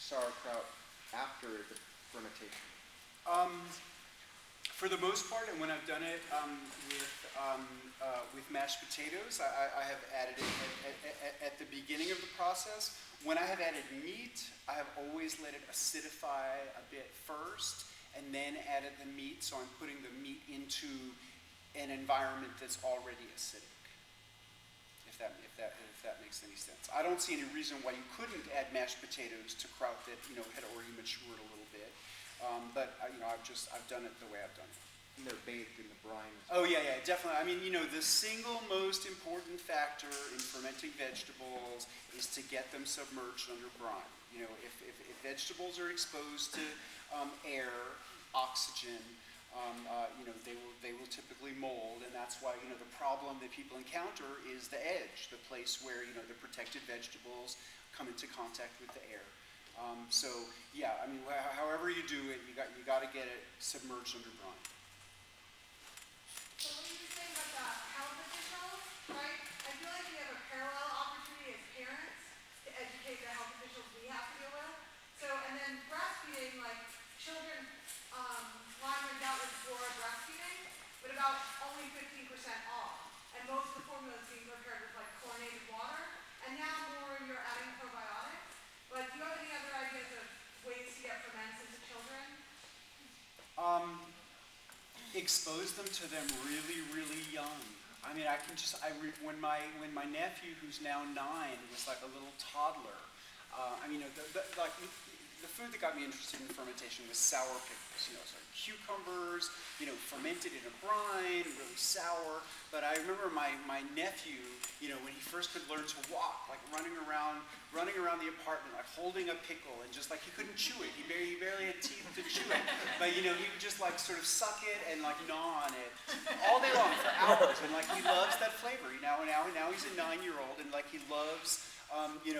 sauerkraut after the fermentation? For the most part, and when I've done it with mashed potatoes, I have added it at the beginning of the process. When I have added meat, I have always let it acidify a bit first, and then added the meat, so I'm putting the meat into an environment that's already acidic, if that makes any sense. I don't see any reason why you couldn't add mashed potatoes to kraut that had already matured a little bit, but I've done it the way I've done it. And they're bathed in the brine. Oh yeah, definitely. I mean, the single most important factor in fermenting vegetables is to get them submerged under brine. If vegetables are exposed to air, oxygen, they will typically mold, and that's why the problem that people encounter is the edge, the place where the protected vegetables come into contact with the air. So yeah, I mean, however you do it, you got to get it submerged under brine. So what you were saying about the health officials, right? I feel like we have a parallel opportunity as parents to educate the health officials we have to deal with. So, and then breastfeeding, like children, Lyme out with fluoride breastfeeding, but about only 15% off. And most of the formula is being prepared with like chlorinated water. And now more you're adding probiotics. But do you have any other ideas of ways to get ferments into children? Expose them to them really, really young. I mean, when my nephew, who's now 9, was like a little toddler, the food that got me interested in fermentation was sour pickles. So cucumbers, fermented in a brine, really sour. But I remember my nephew, when he first could learn to walk, like running around the apartment, like holding a pickle, and just like he couldn't chew it. He barely had teeth to chew it. But he would just like sort of suck it and like gnaw on it all day long for hours. And like he loves that flavor. Now he's a 9-year-old, and like he loves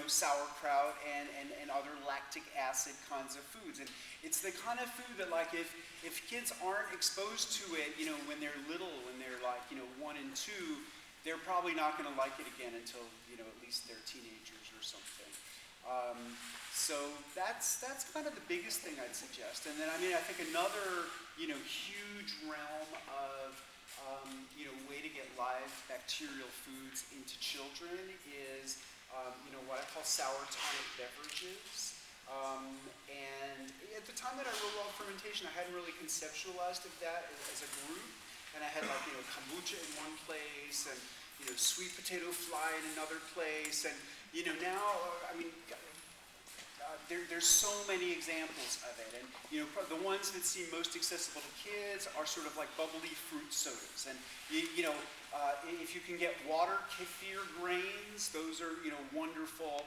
sauerkraut and other lactic acid kinds of foods. And it's the kind of food that like if kids aren't exposed to it, when they're little, when they're like, 1 and 2, they're probably not going to like it again until, at least they're teenagers or something. So that's kind of the biggest thing I'd suggest. And then, I think another, huge realm of, way to get live bacterial foods into children is what I call sour tonic beverages. And at the time that I wrote Art of Fermentation, I hadn't really conceptualized of that as a group. And I had like, kombucha in one place, and, sweet potato fly in another place. And, now, there's so many examples of it. And, the ones that seem most accessible to kids are sort of like bubbly fruit sodas. And, if you can get water kefir grains, those are, wonderful,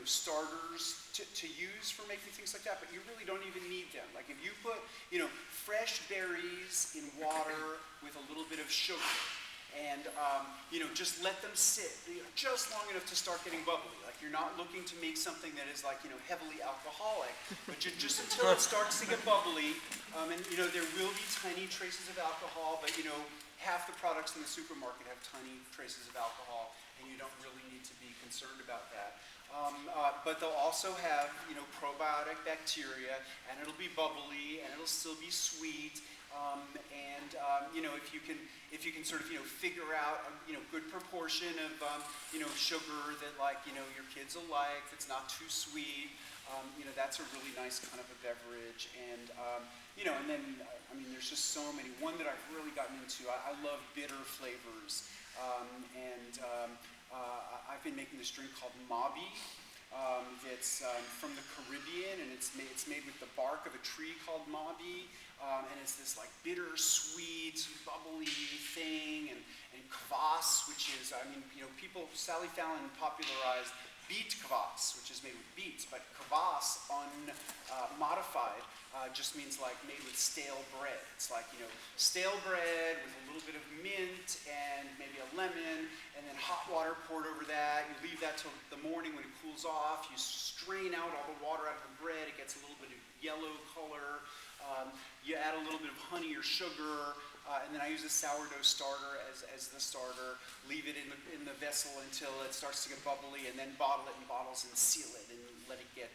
starters to use for making things like that, but you really don't even need them. Like if you put, fresh berries in water with a little bit of sugar, and just let them sit just long enough to start getting bubbly. Like you're not looking to make something that is like heavily alcoholic, but just until it starts to get bubbly, and there will be tiny traces of alcohol, but half the products in the supermarket have tiny traces of alcohol, and you don't really need to be concerned about that. But they'll also have probiotic bacteria, and it'll be bubbly, and it'll still be sweet. If you can sort of figure out a good proportion of sugar that your kids will like, that's not too sweet, that's a really nice kind of a beverage. And and then there's just so many. One that I've really gotten into, I love bitter flavors, I've been making this drink called Mabi. It's from the Caribbean, and it's made with the bark of a tree called Mabi, and it's this like bitter, sweet, bubbly thing, and kvass, which is, Sally Fallon popularized beet kvass, which is made with beets, but kvass unmodified just means like made with stale bread. It's like, stale bread with a little bit of mint and maybe a lemon, and then hot water poured over that. You leave that till the morning when it cools off. You strain out all the water out of the bread. It gets a little bit of yellow color. You add a little bit of honey or sugar, and then I use a sourdough starter as the starter. Leave it in the vessel until it starts to get bubbly, and then bottle it in bottles and seal it and let it get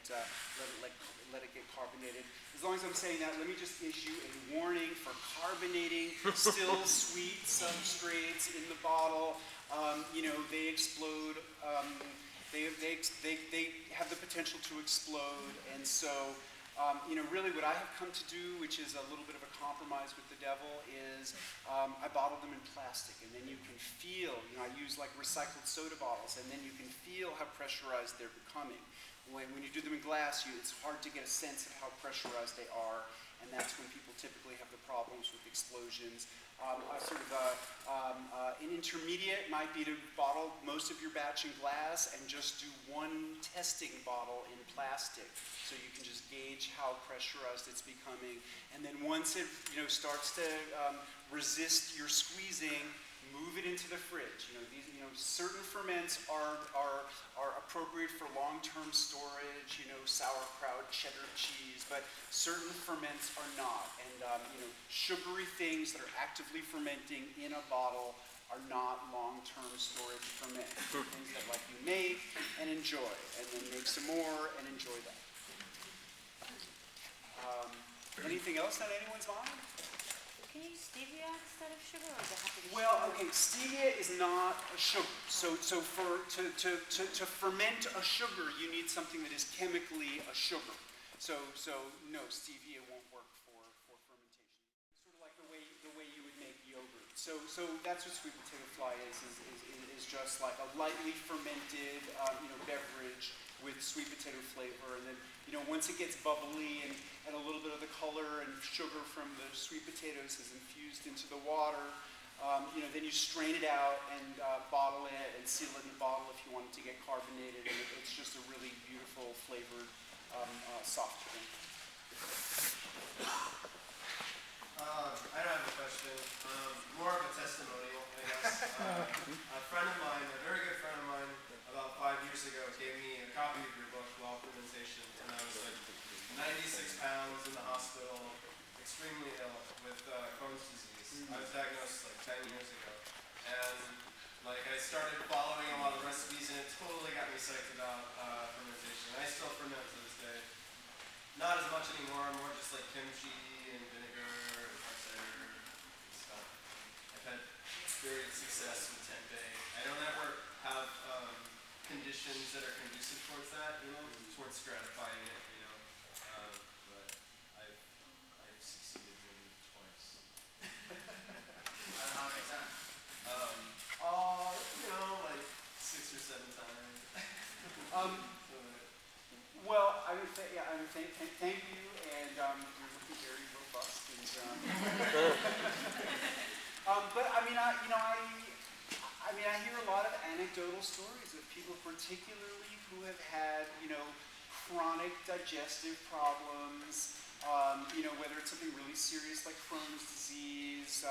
carbonated. As long as I'm saying that, let me just issue a warning for carbonating still sweet substrates in the bottle. They explode. They have the potential to explode, and so. Really what I have come to do, which is a little bit of a compromise with the devil, is I bottle them in plastic, and then you can feel, I use like recycled soda bottles, and then you can feel how pressurized they're becoming. When you do them in glass, it's hard to get a sense of how pressurized they are, and that's when people typically have the problems with explosions. An intermediate might be to bottle most of your batch in glass and just do one testing bottle in plastic, so you can just gauge how pressurized it's becoming. And then once it starts to resist your squeezing, move it into the fridge. Certain ferments are appropriate for long-term storage. Sauerkraut, cheddar cheese, but certain ferments are not. And sugary things that are actively fermenting in a bottle are not long-term storage ferments. Things that you make and enjoy, and then make some more and enjoy that. Anything else on anyone's mind? Can you use stevia instead of sugar, or does it have to be Well, sugar? okay, stevia is not a sugar. So to ferment a sugar, you need something that is chemically a sugar. So no, stevia won't work for fermentation. Sort of like the way you would make yogurt. So that's what sweet potato fly is just like a lightly fermented beverage with sweet potato flavor, and then once it gets bubbly and a little bit of the color and sugar from the sweet potatoes is infused into the water, then you strain it out and bottle it and seal it in the bottle if you want it to get carbonated, and it's just a really beautiful flavored soft drink. I don't have a question, more of a testimonial, I guess. A friend of mine, a very good friend of mine, about 5 years ago, gave me a copy of your book, Raw Fermentation, and I was like 96 pounds in the hospital, extremely ill with Crohn's disease. I was diagnosed like 10 years ago, and I started following a lot of recipes, and it totally got me psyched about fermentation. I still ferment to this day. Not as much anymore, more just like kimchi and vinegar and hard cider and stuff. I've had great success with tempeh. I don't ever have conditions that are conducive towards that, towards gratifying it, but I've succeeded maybe twice. How many times? Like 6 or 7 times. Well, I would say, thank you, and you're looking very robust. But I hear a lot of anecdotal stories of people, particularly who have had, chronic digestive problems. Whether it's something really serious like Crohn's disease,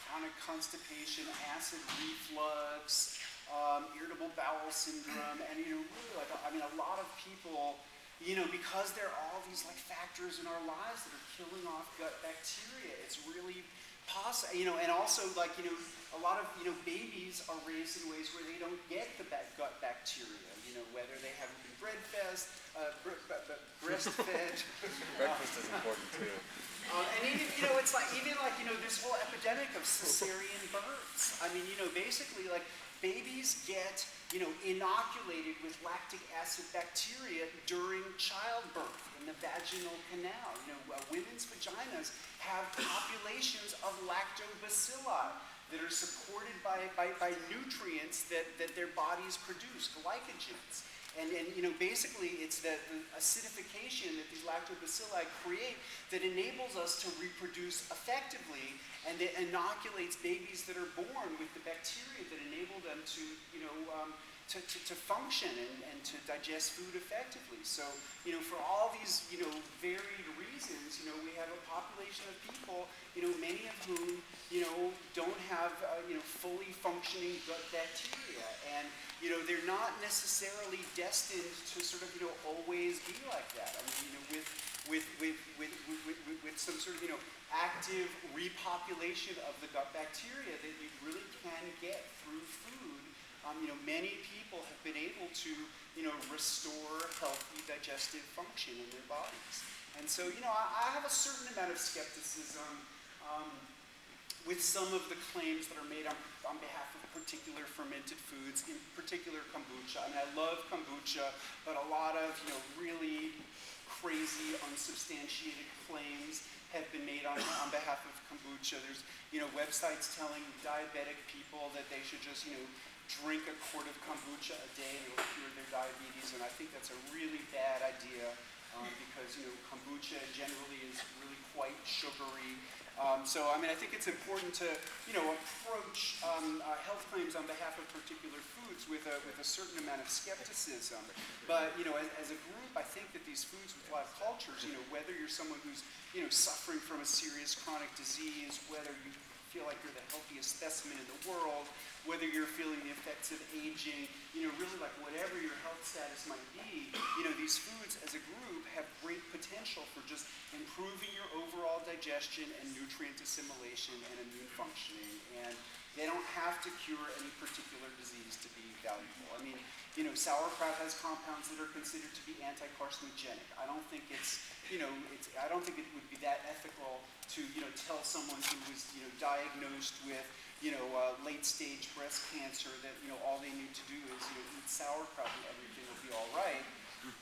chronic constipation, acid reflux. Irritable bowel syndrome, and really a lot of people, because there are all these factors in our lives that are killing off gut bacteria, it's really possible, and also a lot of babies are raised in ways where they don't get the gut bacteria, whether they haven't been breastfed. Breakfast is important too. And even this whole epidemic of cesarean births. Basically babies get, inoculated with lactic acid bacteria during childbirth in the vaginal canal. Women's vaginas have populations of lactobacilli that are supported by nutrients that their bodies produce, glycogens. And basically it's the acidification that these lactobacilli create that enables us to reproduce effectively, and it inoculates babies that are born with the bacteria that enable them them to, to function and to digest food effectively. So, for all these, varied reasons, we have a population of people, many of whom, don't have, fully functioning gut bacteria. And, they're not necessarily destined to sort of, always be like that. I mean, with some sort of, active repopulation of the gut bacteria that you really can get through food, many people have been able to, restore healthy digestive function in their bodies. And so, I have a certain amount of skepticism with some of the claims that are made on behalf of particular fermented foods, in particular kombucha. I mean, I love kombucha, but a lot of, really crazy, unsubstantiated claims have been made on behalf of kombucha. There's, websites telling diabetic people that they should just, drink a quart of kombucha a day and it'll cure their diabetes, and I think that's a really bad idea because, kombucha generally is really quite sugary. So, I mean, I think it's important to, approach health claims on behalf of particular foods with a certain amount of skepticism. But, as a group, I think that these foods with live cultures, whether you're someone who's, suffering from a serious chronic disease, whether you feel like you're the healthiest specimen in the world, whether you're feeling the effects of aging, really like whatever your health status might be, these foods as a group have great potential for just improving your overall digestion and nutrient assimilation and immune functioning. And they don't have to cure any particular disease to be valuable. I mean, sauerkraut has compounds that are considered to be anti-carcinogenic. I don't think I don't think it would be that ethical to, tell someone who was, diagnosed with, late-stage breast cancer that, all they need to do is, eat sauerkraut and everything will be all right.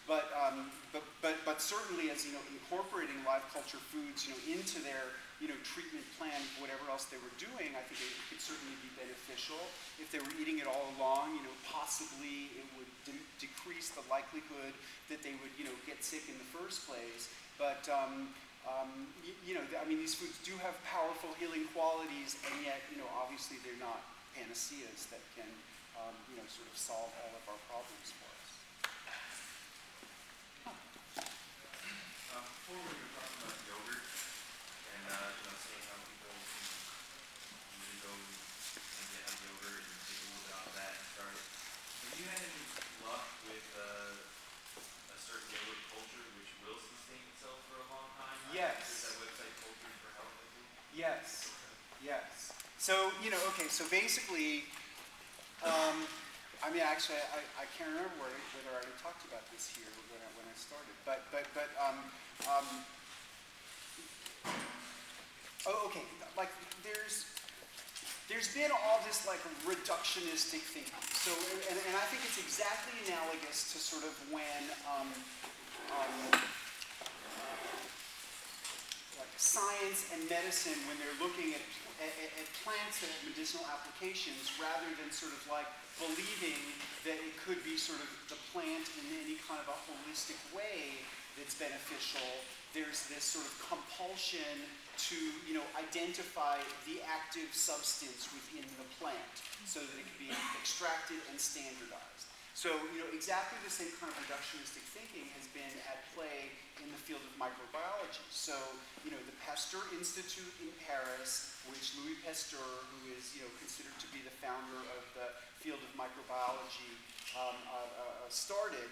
But certainly as, incorporating live culture foods, into their, treatment plan, whatever else they were doing, I think it could certainly be beneficial. If they were eating it all along, possibly it would decrease the likelihood that they would, get sick in the first place. But, I mean, these foods do have powerful healing qualities, and yet, obviously they're not panaceas that can, sort of solve all of our problems for us. Before we were talking about yogurt and seeing how people can really go and get a yogurt and take a little bit off that and start it. Have you had any luck with a certain yogurt culture which will sustain itself for a long time? Yes. Is that website Culture for Health, I think? Yes. Yes. So, okay, so basically, I mean, actually, I can't remember whether I already talked about this here when I started, but okay, like there's been all this like reductionistic thinking. So, and I think it's exactly analogous to sort of when like science and medicine, when they're looking at plants that have medicinal applications, rather than sort of like believing that it could be sort of the plant in any kind of a holistic way that's beneficial, there's this sort of compulsion to, identify the active substance within the plant so that it can be extracted and standardized. So, exactly the same kind of reductionistic thinking has been at play in the field of microbiology. So, the Pasteur Institute in Paris, which Louis Pasteur, who is, considered to be the founder of the field of microbiology, started,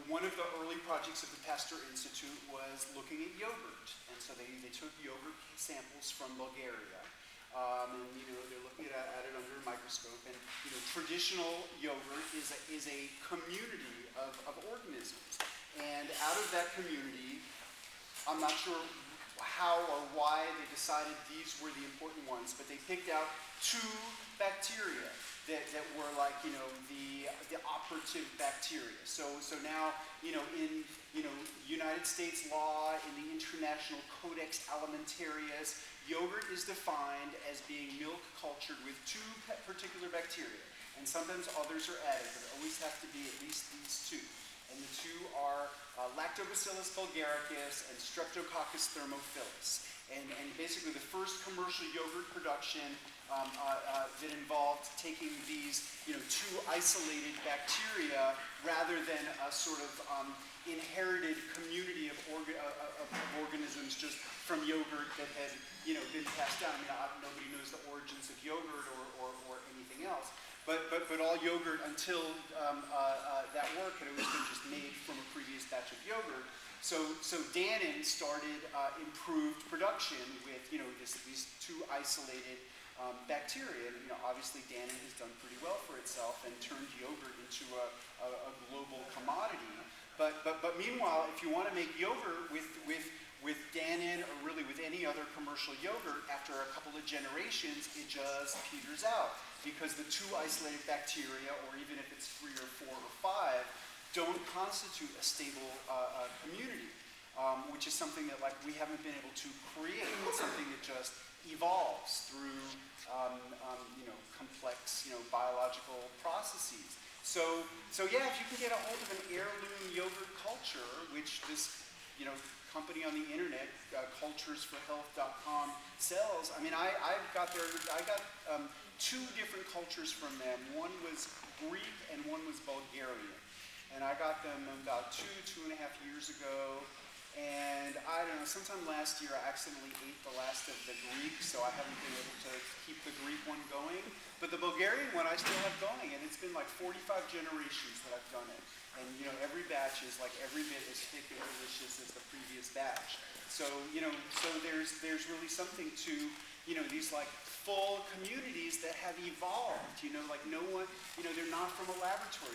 one of the early projects of the Pasteur Institute was looking at yogurt. And so they took yogurt samples from Bulgaria. And they're looking at it under a microscope, and traditional yogurt is a community of organisms, and out of that community, I'm not sure how or why they decided these were the important ones, but they picked out two bacteria that were like the operative bacteria. So now in United States law, in the International Codex Alimentarius, yogurt is defined as being milk cultured with two particular bacteria, and sometimes others are added, but it always have to be at least these two. And the two are Lactobacillus bulgaricus and Streptococcus thermophilus. And basically the first commercial yogurt production that involved taking these, two isolated bacteria rather than a sort of inherited community of organisms just from yogurt that had, been passed down. I mean, nobody knows the origins of yogurt or anything else. But all yogurt until that work had always been just made from a previous batch of yogurt. So Dannon started improved production with these two isolated bacteria. And obviously Dannon has done pretty well for itself and turned yogurt into a global commodity. But meanwhile, if you want to make yogurt with Dannon or really with any other commercial yogurt, after a couple of generations, it just peters out because the two isolated bacteria, or even if it's 3 or 4 or 5, don't constitute a stable community, which is something that we haven't been able to create. It's something that just evolves through complex biological processes. So yeah, if you can get a hold of an heirloom yogurt culture, which this company on the internet, culturesforhealth.com, sells. I mean, I got 2 different cultures from them. One was Greek and one was Bulgarian. And I got them about 2.5 years ago. And I don't know, sometime last year I accidentally ate the last of the Greek, so I haven't been able to keep the Greek one going. But the Bulgarian one I still have going, and it's been 45 generations that I've done it. And every batch is every bit as thick and delicious as the previous batch. So so there's really something to these full communities that have evolved. No one, they're not from a laboratory.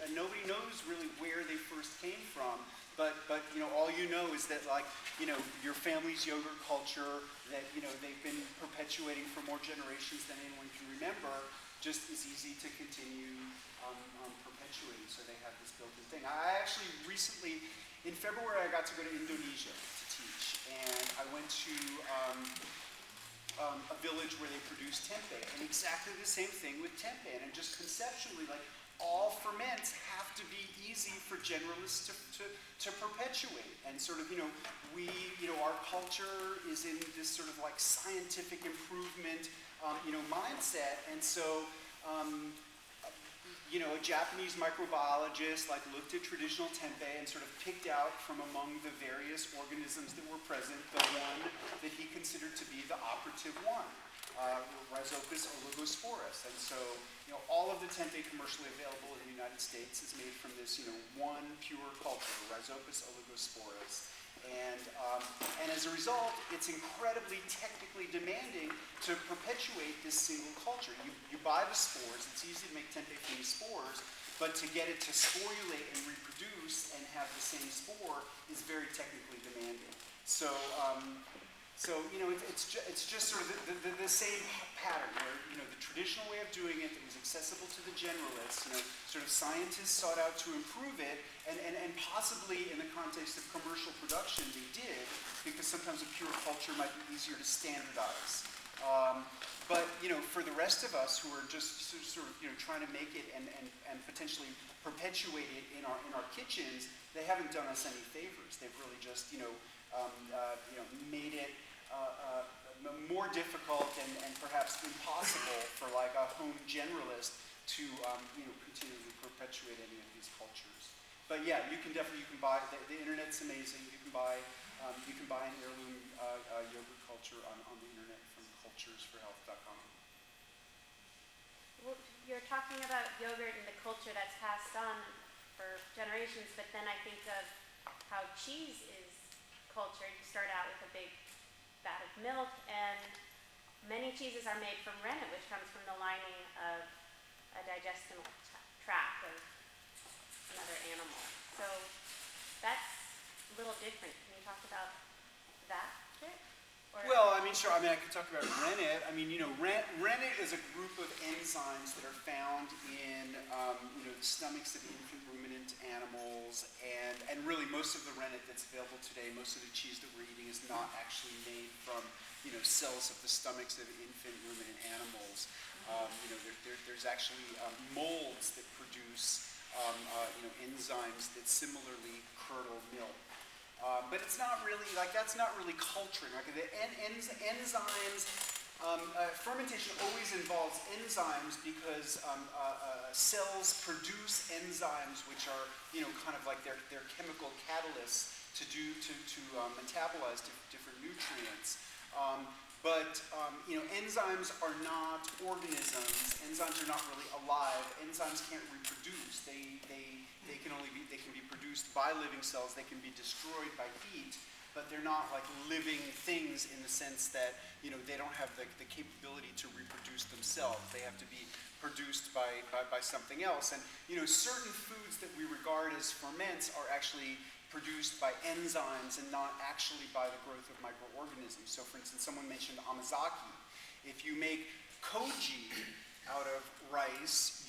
And nobody knows really where they first came from. But all is that your family's yogurt culture that they've been perpetuating for more generations than anyone can remember just is easy to continue perpetuating. So they have this built-in thing. I actually recently, in February, I got to go to Indonesia to teach, and I went to a village where they produce tempeh, and exactly the same thing with tempeh. And just conceptually, all ferments have to be easy for generalists to perpetuate. And sort of, our culture is in this sort of scientific improvement, mindset. And so, a Japanese microbiologist looked at traditional tempeh and sort of picked out from among the various organisms that were present the one that he considered to be the operative one. Rhizopus oligosporus. And so, all of the tempeh commercially available in the United States is made from this, one pure culture, Rhizopus oligosporus. And as a result, it's incredibly technically demanding to perpetuate this single culture. You buy the spores, it's easy to make tempeh from the spores, but to get it to sporulate and reproduce and have the same spore is very technically demanding. So, it's just sort of the same pattern where, the traditional way of doing it that was accessible to the generalists, sort of scientists sought out to improve it, and possibly in the context of commercial production they did, because sometimes a pure culture might be easier to standardize. But, for the rest of us who are just sort of, trying to make it and potentially perpetuate it in our kitchens, they haven't done us any favors. They've really just, made it more difficult and perhaps impossible for a home generalist to continually perpetuate any of these cultures. But yeah, you can buy the internet's amazing. You can buy an heirloom yogurt culture on the internet from culturesforhealth.com. Well, you're talking about yogurt and the culture that's passed on for generations, but then I think of how cheese is cultured. You start out with a big vat of milk, and many cheeses are made from rennet, which comes from the lining of a digestional tract of another animal. So that's a little different. Can you talk about that bit? Well, sure. I could talk about rennet. Rennet is a group of enzymes that are found in, the stomachs of infant ruminant animals, and really most of the rennet that's available today, most of the cheese that we're eating is not actually made from, cells of the stomachs of infant ruminant animals. There's actually molds that produce, enzymes that similarly curdle milk. But it's not really, that's not really culturing. The enzymes, Fermentation always involves enzymes because cells produce enzymes which are, kind of like their chemical catalysts to metabolize different nutrients. Enzymes are not organisms. Enzymes are not really alive. Enzymes can't reproduce. They can be produced by living cells. They can be destroyed by heat, but they're not like living things in the sense that, they don't have the capability to reproduce themselves. They have to be produced by something else. And, certain foods that we regard as ferments are actually produced by enzymes and not actually by the growth of microorganisms. So for instance, someone mentioned amazaki. If you make koji out of rice,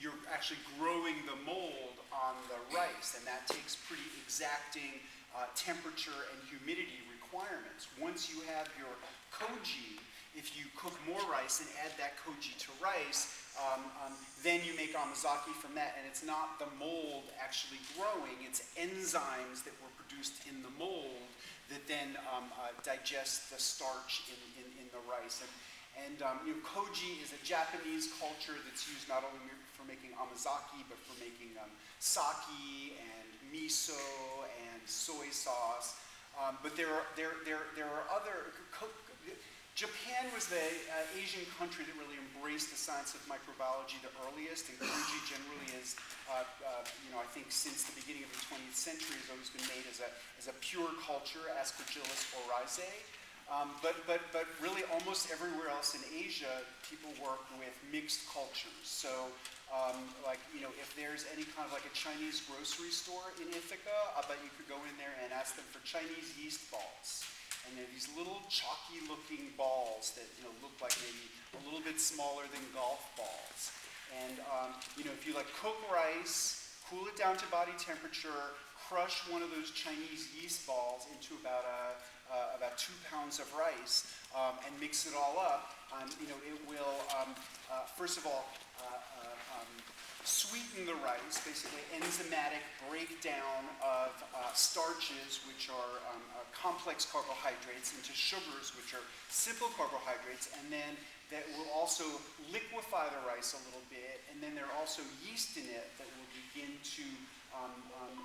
you're actually growing the mold on the rice, and that takes pretty exacting temperature and humidity requirements. Once you have your koji, if you cook more rice and add that koji to rice, then you make amazaki from that, and it's not the mold actually growing, it's enzymes that were produced in the mold that then digest the starch in the rice. And koji is a Japanese culture that's used not only for making amazaki, but for making sake and miso and soy sauce. But there are other. Japan was the Asian country that really embraced the science of microbiology the earliest, and koji generally is, I think since the beginning of the 20th century has always been made as a pure culture, Aspergillus oryzae. But really almost everywhere else in Asia, people work with mixed cultures. So, if there's any kind of like a Chinese grocery store in Ithaca, I bet you could go in there and ask them for Chinese yeast balls. And they're these little chalky-looking balls that look like maybe a little bit smaller than golf balls. And if you cook rice, cool it down to body temperature, crush one of those Chinese yeast balls into about 2 pounds of rice, and mix it all up, it will first of all sweeten the rice, basically enzymatic breakdown of starches, which are complex carbohydrates, into sugars, which are simple carbohydrates, and then that will also liquefy the rice a little bit, and then there are also yeast in it that will begin to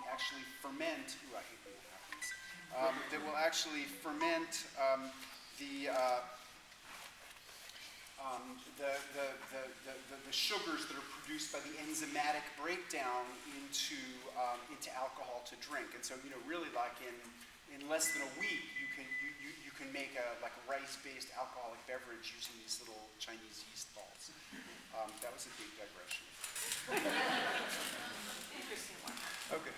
actually ferment. Ooh, I hate when that happens. That will actually ferment the sugars that are produced by the enzymatic breakdown into alcohol to drink. And so, really, in less than a week, you can make a rice-based alcoholic beverage using these little Chinese yeast balls. That was a big digression. Interesting one. Okay.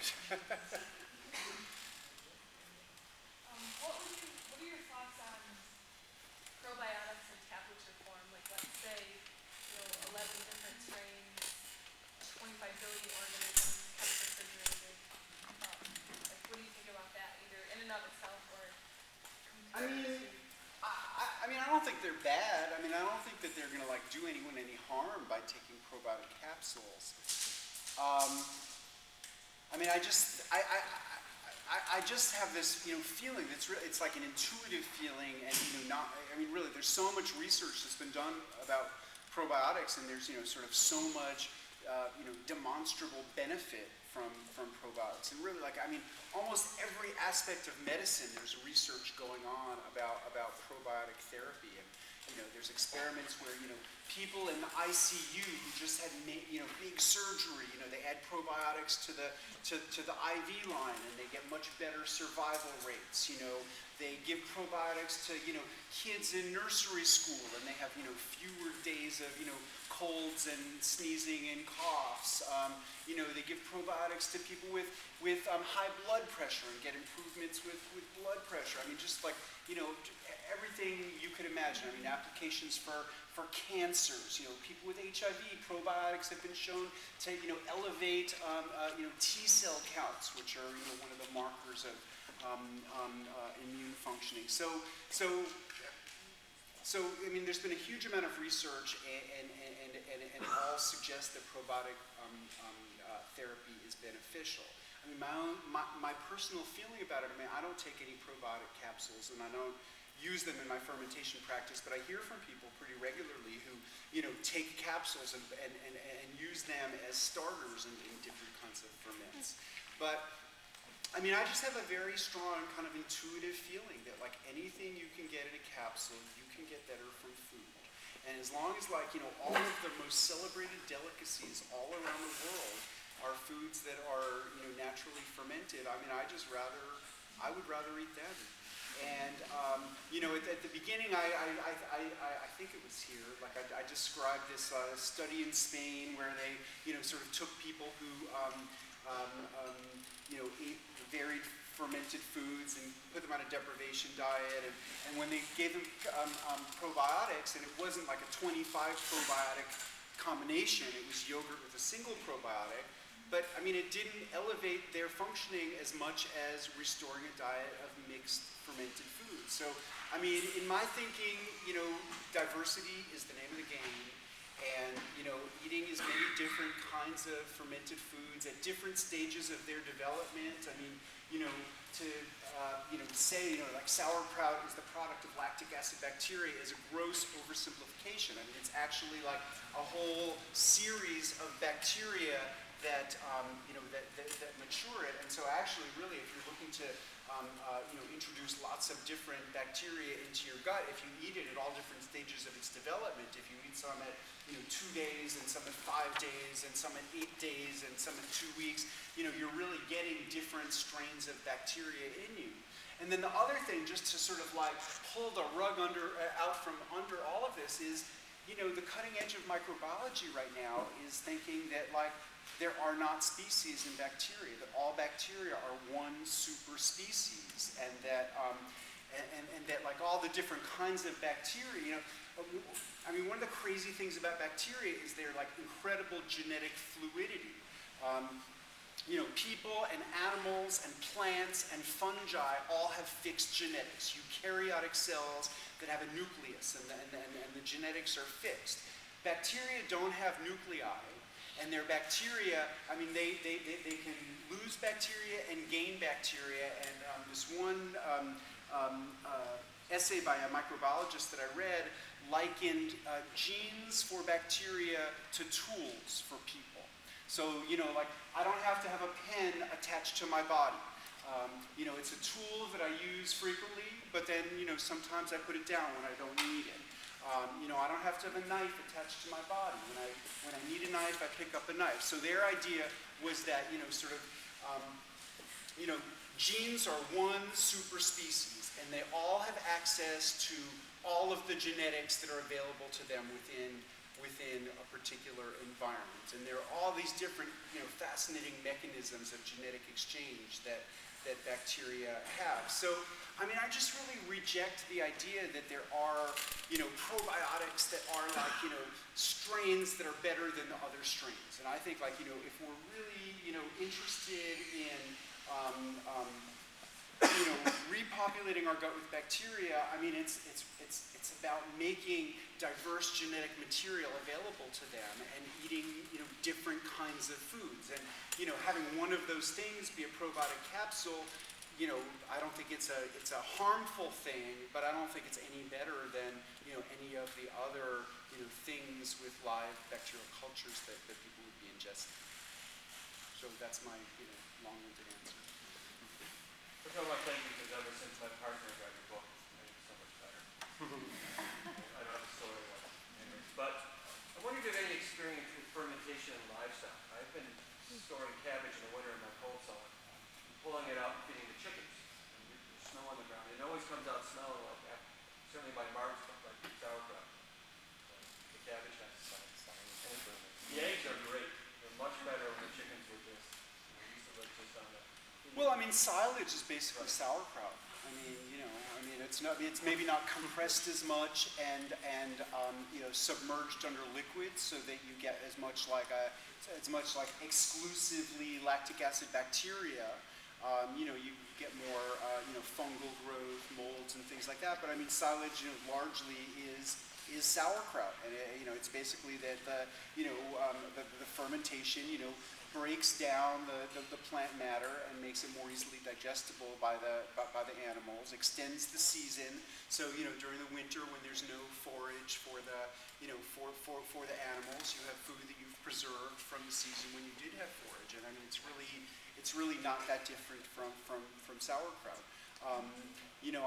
What are your thoughts on probiotics in tableture form? Like, let's say, 11 different strains, 25 billion organisms, kept refrigerated. What do you think about that, either in and of itself or compared to? I don't think they're bad. I don't think that they're going to do anyone any harm by taking probiotic capsules. I just have this, feeling that's really, it's like an intuitive feeling, and really, there's so much research that's been done about probiotics, and there's sort of so much demonstrable benefit from probiotics, and really, almost every aspect of medicine, there's research going on about probiotic therapy, and there's experiments where people in the ICU who just had big surgery, they add probiotics to the IV line, and they get much better survival rates. They give probiotics to kids in nursery school, and they have fewer days of colds and sneezing and coughs. They give probiotics to people with high blood pressure and get improvements with blood pressure. Just everything you could imagine. Applications for cancers. People with HIV, probiotics have been shown to elevate T cell counts, which are one of the markers of immune functioning. So there's been a huge amount of research, and it all suggests that probiotic therapy is beneficial. My personal feeling about it, I don't take any probiotic capsules, and I don't use them in my fermentation practice, but I hear from people pretty regularly who, you know, take capsules and use them as starters in different kinds of ferments. But, I mean, I just have a very strong kind of intuitive feeling that, like, anything you can get in a capsule, you can get better from food. And as long as, like, you know, all of the most celebrated delicacies all around the world are foods that are, you know, naturally fermented, I mean, I would rather eat them. And, you know, at the beginning, I think it was here, like I described this study in Spain where they, you know, sort of took people who, you know, ate varied fermented foods and put them on a deprivation diet. And when they gave them probiotics, and it wasn't like a 25 probiotic combination, it was yogurt with a single probiotic. But, I mean, it didn't elevate their functioning as much as restoring a diet of mixed fermented foods. So, I mean, in my thinking, you know, diversity is the name of the game. And, you know, eating as many different kinds of fermented foods at different stages of their development. I mean, you know, to, you know, say, you know, like sauerkraut is the product of lactic acid bacteria is a gross oversimplification. I mean, it's actually like a whole series of bacteria that, you know, that mature it. And so actually, really, if you're looking to, you know, introduce lots of different bacteria into your gut, if you eat it at all different stages of its development, if you eat some at, you know, 2 days and some at 5 days and some at 8 days and some at 2 weeks, you know, you're really getting different strains of bacteria in you. And then the other thing, just to sort of like pull the rug out from under all of this is, you know, the cutting edge of microbiology right now is thinking that, like, there are not species in bacteria, that all bacteria are one super species, and that, and that, like, all the different kinds of bacteria, you know, I mean, one of the crazy things about bacteria is their, like, incredible genetic fluidity. You know, people and animals and plants and fungi all have fixed genetics, eukaryotic cells that have a nucleus, and the genetics are fixed. Bacteria don't have nuclei. And their bacteria, I mean, they can lose bacteria and gain bacteria. And this one essay by a microbiologist that I read likened genes for bacteria to tools for people. So, you know, like, I don't have to have a pen attached to my body. You know, it's a tool that I use frequently, but then, you know, sometimes I put it down when I don't need it. You know, I don't have to have a knife attached to my body. When I need a knife, I pick up a knife. So their idea was that, you know, sort of, you know, genes are one super species, and they all have access to all of the genetics that are available to them within a particular environment. And there are all these different, you know, fascinating mechanisms of genetic exchange that bacteria have. So, I mean, I just really reject the idea that there are, you know, probiotics that are like, you know, strains that are better than the other strains. And I think, like, you know, if we're really, you know, interested in, you know, repopulating our gut with bacteria, I mean, it's about making diverse genetic material available to them and eating, you know, different kinds of foods. And, you know, having one of those things be a probiotic capsule, you know, I don't think it's a harmful thing, but I don't think it's any better than, you know, any of the other, you know, things with live bacterial cultures that people would be ingesting. So that's my, you know, long-winded answer. First of all, I thank you, because ever since my partner read your book, it's made it so much better. I don't have a story about it. Anyways, but I wonder if you have any experience with fermentation and livestock. I've been storing cabbage in the winter in my cold cellar, pulling it out and feeding the chickens. And there's snow on the ground. It always comes out smelling like that. Certainly by Mark's stuff, like sauerkraut. The cabbage has and the eggs are great. They're much better when the chickens were just, you know, used to live just on the. Well, I mean, silage is basically sauerkraut. I mean, you know, it's maybe not compressed as much and you know, submerged under liquids so that you get as much like exclusively lactic acid bacteria. You know, you get more you know, fungal growth, molds, and things like that. But I mean, silage, you know, largely is is sauerkraut, and it's basically that the fermentation breaks down the plant matter and makes it more easily digestible by the animals, extends the season. So during the winter when there's no forage for the for the animals, you have food that you've preserved from the season when you did have forage, and I mean it's really not that different from sauerkraut.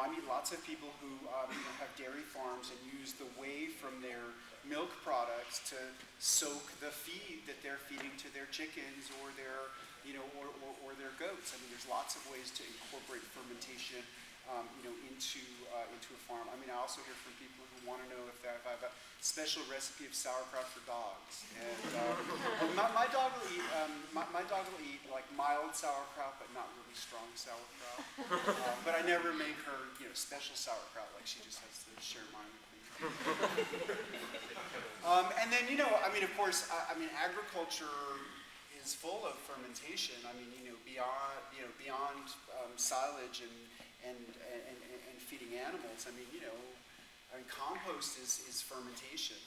I meet lots of people who have dairy farms and use the whey from their milk products to soak the feed that they're feeding to their chickens or their or their goats. I mean, there's lots of ways to incorporate fermentation into a farm. I mean, I also hear from people who want to know if I have a special recipe of sauerkraut for dogs. And my dog will eat like mild sauerkraut, but not really strong sauerkraut. But I never make her special sauerkraut, like she just has to share mine with me. And then of course, agriculture is full of fermentation. I mean, beyond silage and feeding animals. I mean, compost is fermentation.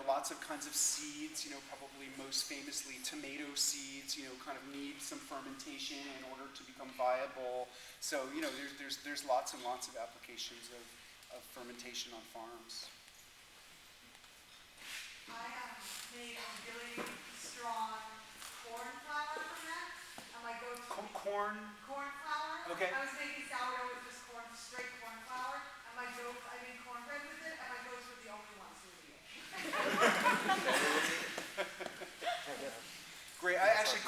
Lots of kinds of seeds, probably most famously tomato seeds, kind of need some fermentation in order to become viable. So, there's lots and lots of applications of fermentation on farms. I made a really strong corn flour ferment. I'm like, Corn flour. Okay. I was making sourdough with just straight corn flour. And I made cornbread with it, and my goats were the only ones who would eat it. Great.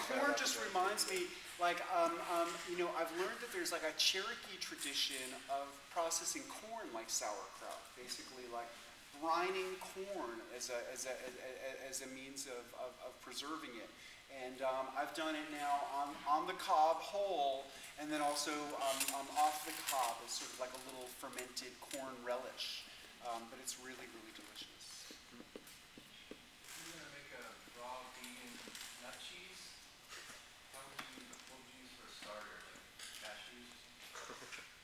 Corn just reminds me, I've learned that there's like a Cherokee tradition of processing corn like sauerkraut, basically like brining corn as a means of preserving it. And I've done it now on the cob whole, and then also off the cob as sort of like a little fermented corn relish. But it's really, really delicious. You're going to make a raw vegan nut cheese. What would you use for a starter? Like cashews?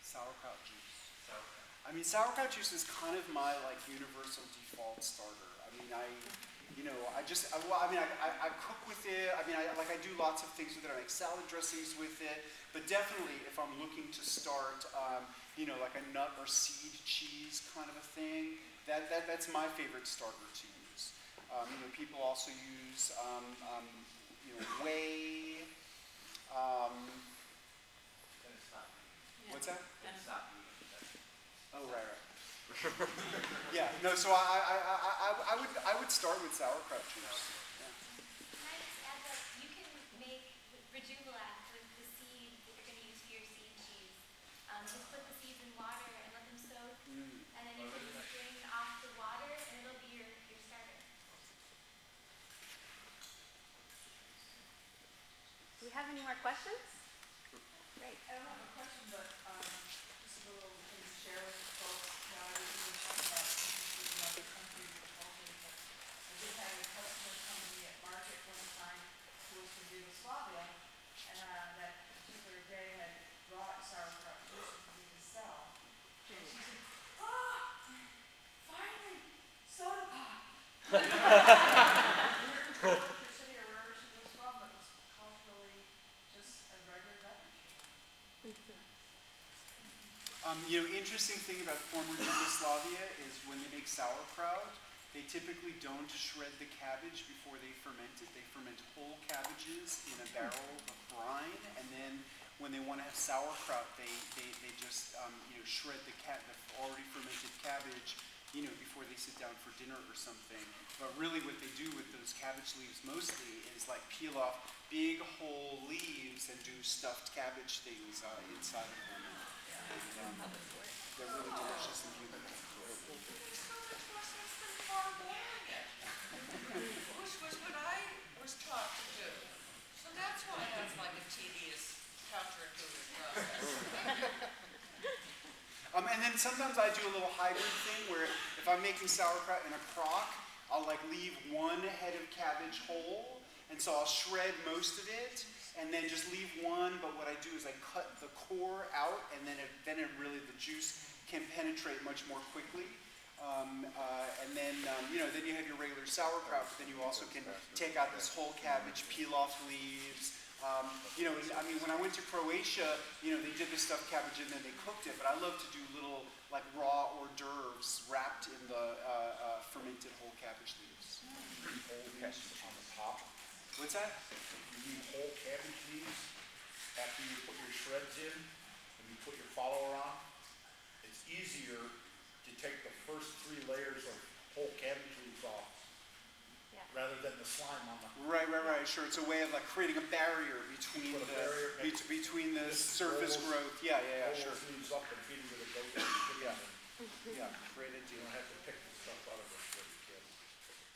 Sauerkraut juice. Sauerkraut. I mean, sauerkraut juice is kind of my universal default starter. I mean, I cook with it. I mean, I do lots of things with it. I make salad dressings with it. But definitely, if I'm looking to start, like a nut or seed cheese kind of a thing, that's my favorite starter to use. People also use, whey. What's that? Oh, right. Yeah, no, so I would start with sauerkraut juice. Yeah. Can I just add that you can make rejuvelat with the seed that you're going to use for your seed cheese. Just put the seeds in water and let them soak, and then you can strain off the water, and it'll be your starter. Do we have any more questions? Great. I don't have a question, but just a little thing to share with folks. Now, I was even talking about interested in other countries or cultures, but I just had a customer come to me at market one time who was from Yugoslavia, and that particular day had brought sauerkraut juice for me to sell. And she said, finally, soda pop! City or wherever she was from, but it was culturally just a regular beverage. Interesting thing about former Yugoslavia is when they make sauerkraut, they typically don't shred the cabbage before they ferment it. They ferment whole cabbages in a barrel of brine, and then when they want to have sauerkraut, they just shred the already fermented cabbage before they sit down for dinner or something. But really what they do with those cabbage leaves mostly is like peel off big whole leaves and do stuffed cabbage things inside of them. And they're really delicious and humid. Which was what I was taught to do. So that's why that's like a tedious, counterintuitive process. And then sometimes I do a little hybrid thing where if I'm making sauerkraut in a crock, I'll leave one head of cabbage whole, and so I'll shred most of it, and then just leave one. But what I do is I cut the core out, and then the juice can penetrate much more quickly. And then, then you have your regular sauerkraut, but then you also can take out this whole cabbage, peel off leaves. When I went to Croatia, they did the stuffed cabbage and then they cooked it, but I love to do little, like, raw hors d'oeuvres wrapped in the fermented whole cabbage leaves. Whole cabbage on the top. What's that? You need whole cabbage leaves after you put your shreds in and you put your follower on. It's easier to take the first 3 layers of whole cabbage leaves off rather than the slime on the. Right. Sure, it's a way of like creating a barrier between between the surface growth. Yeah. Sure. Roll those leaves up and feed them to the goat. Yeah. Great idea. You don't have to pick the stuff out of it for the kids.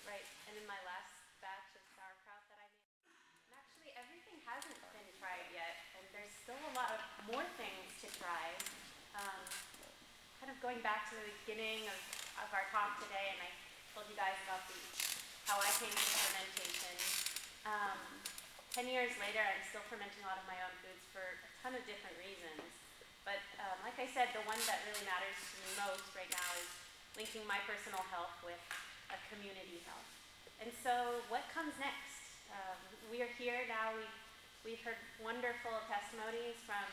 Right, and in my last batch of sauerkraut that I made, and actually everything hasn't been tried yet, and there's still a lot of more things to try. Kind of going back to the beginning of our talk today, and I told you guys about how I came to fermentation. 10 years later, I'm still fermenting a lot of my own foods for a ton of different reasons. But like I said, the one that really matters to me most right now is linking my personal health with a community health. And so what comes next? We are here now. We've heard wonderful testimonies from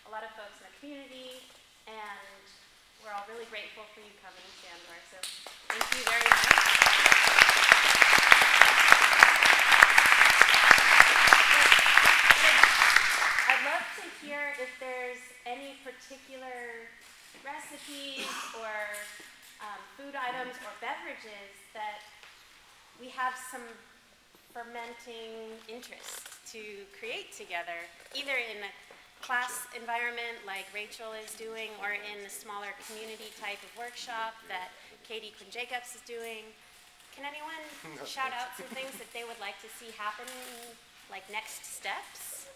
a lot of folks in the community, and we're all really grateful for you coming, Sandor. So thank you very much. I'd love to hear if there's any particular recipes or food items or beverages that we have some fermenting interest to create together, either in a class environment like Rachel is doing, or in a smaller community type of workshop that Katie Quinn-Jacobs is doing. Can anyone shout out some things that they would like to see happen, like next steps?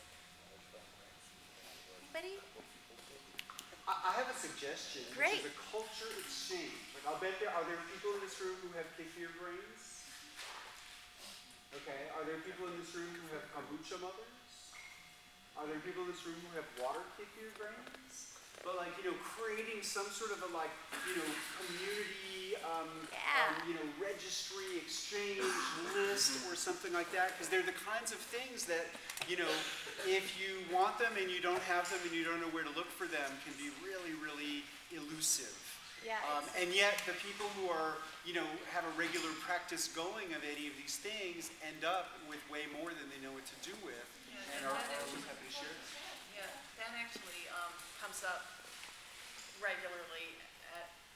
Anybody? I have a suggestion, Great. which is a culture exchange. Like, I'll bet are there people in this room who have kefir grains? Okay, are there people in this room who have kombucha mothers? Are there people in this room who have water kefir grains? But creating some sort of a community, registry exchange list or something like that, because they're the kinds of things that, if you want them and you don't have them and you don't know where to look for them, can be really, really elusive. Yeah. And yet the people who are, have a regular practice going of any of these things end up with way more than they know what to do with, and are always happy to share them. Yeah, that actually comes up regularly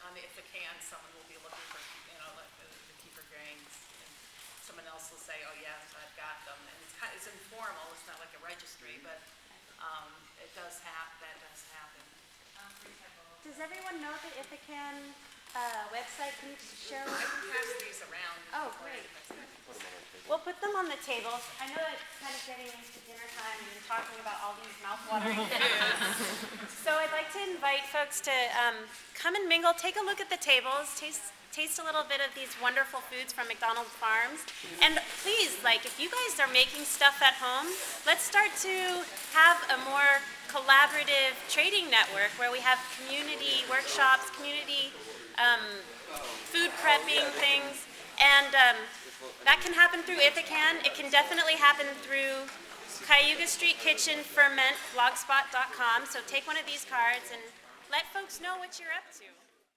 on the IthacCan. Someone will be looking for, like the kefir grains, and someone else will say, "Oh yes, I've got them." And it's informal. It's not like a registry, but it does that does happen. Does everyone know the IthacCan website? Can you share I can pass these around. Oh, great. We'll put them on the tables. I know it's kind of getting into dinner time and talking about all these mouth-watering foods. So I'd like to invite folks to come and mingle, take a look at the tables, taste a little bit of these wonderful foods from McDonald Farms. And please, if you guys are making stuff at home, let's start to have a more collaborative trading network where we have community workshops, community food prepping things. And that can happen through IthacCan. It can definitely happen through Cayuga Street Kitchen Ferment blogspot.com. So take one of these cards and let folks know what you're up to.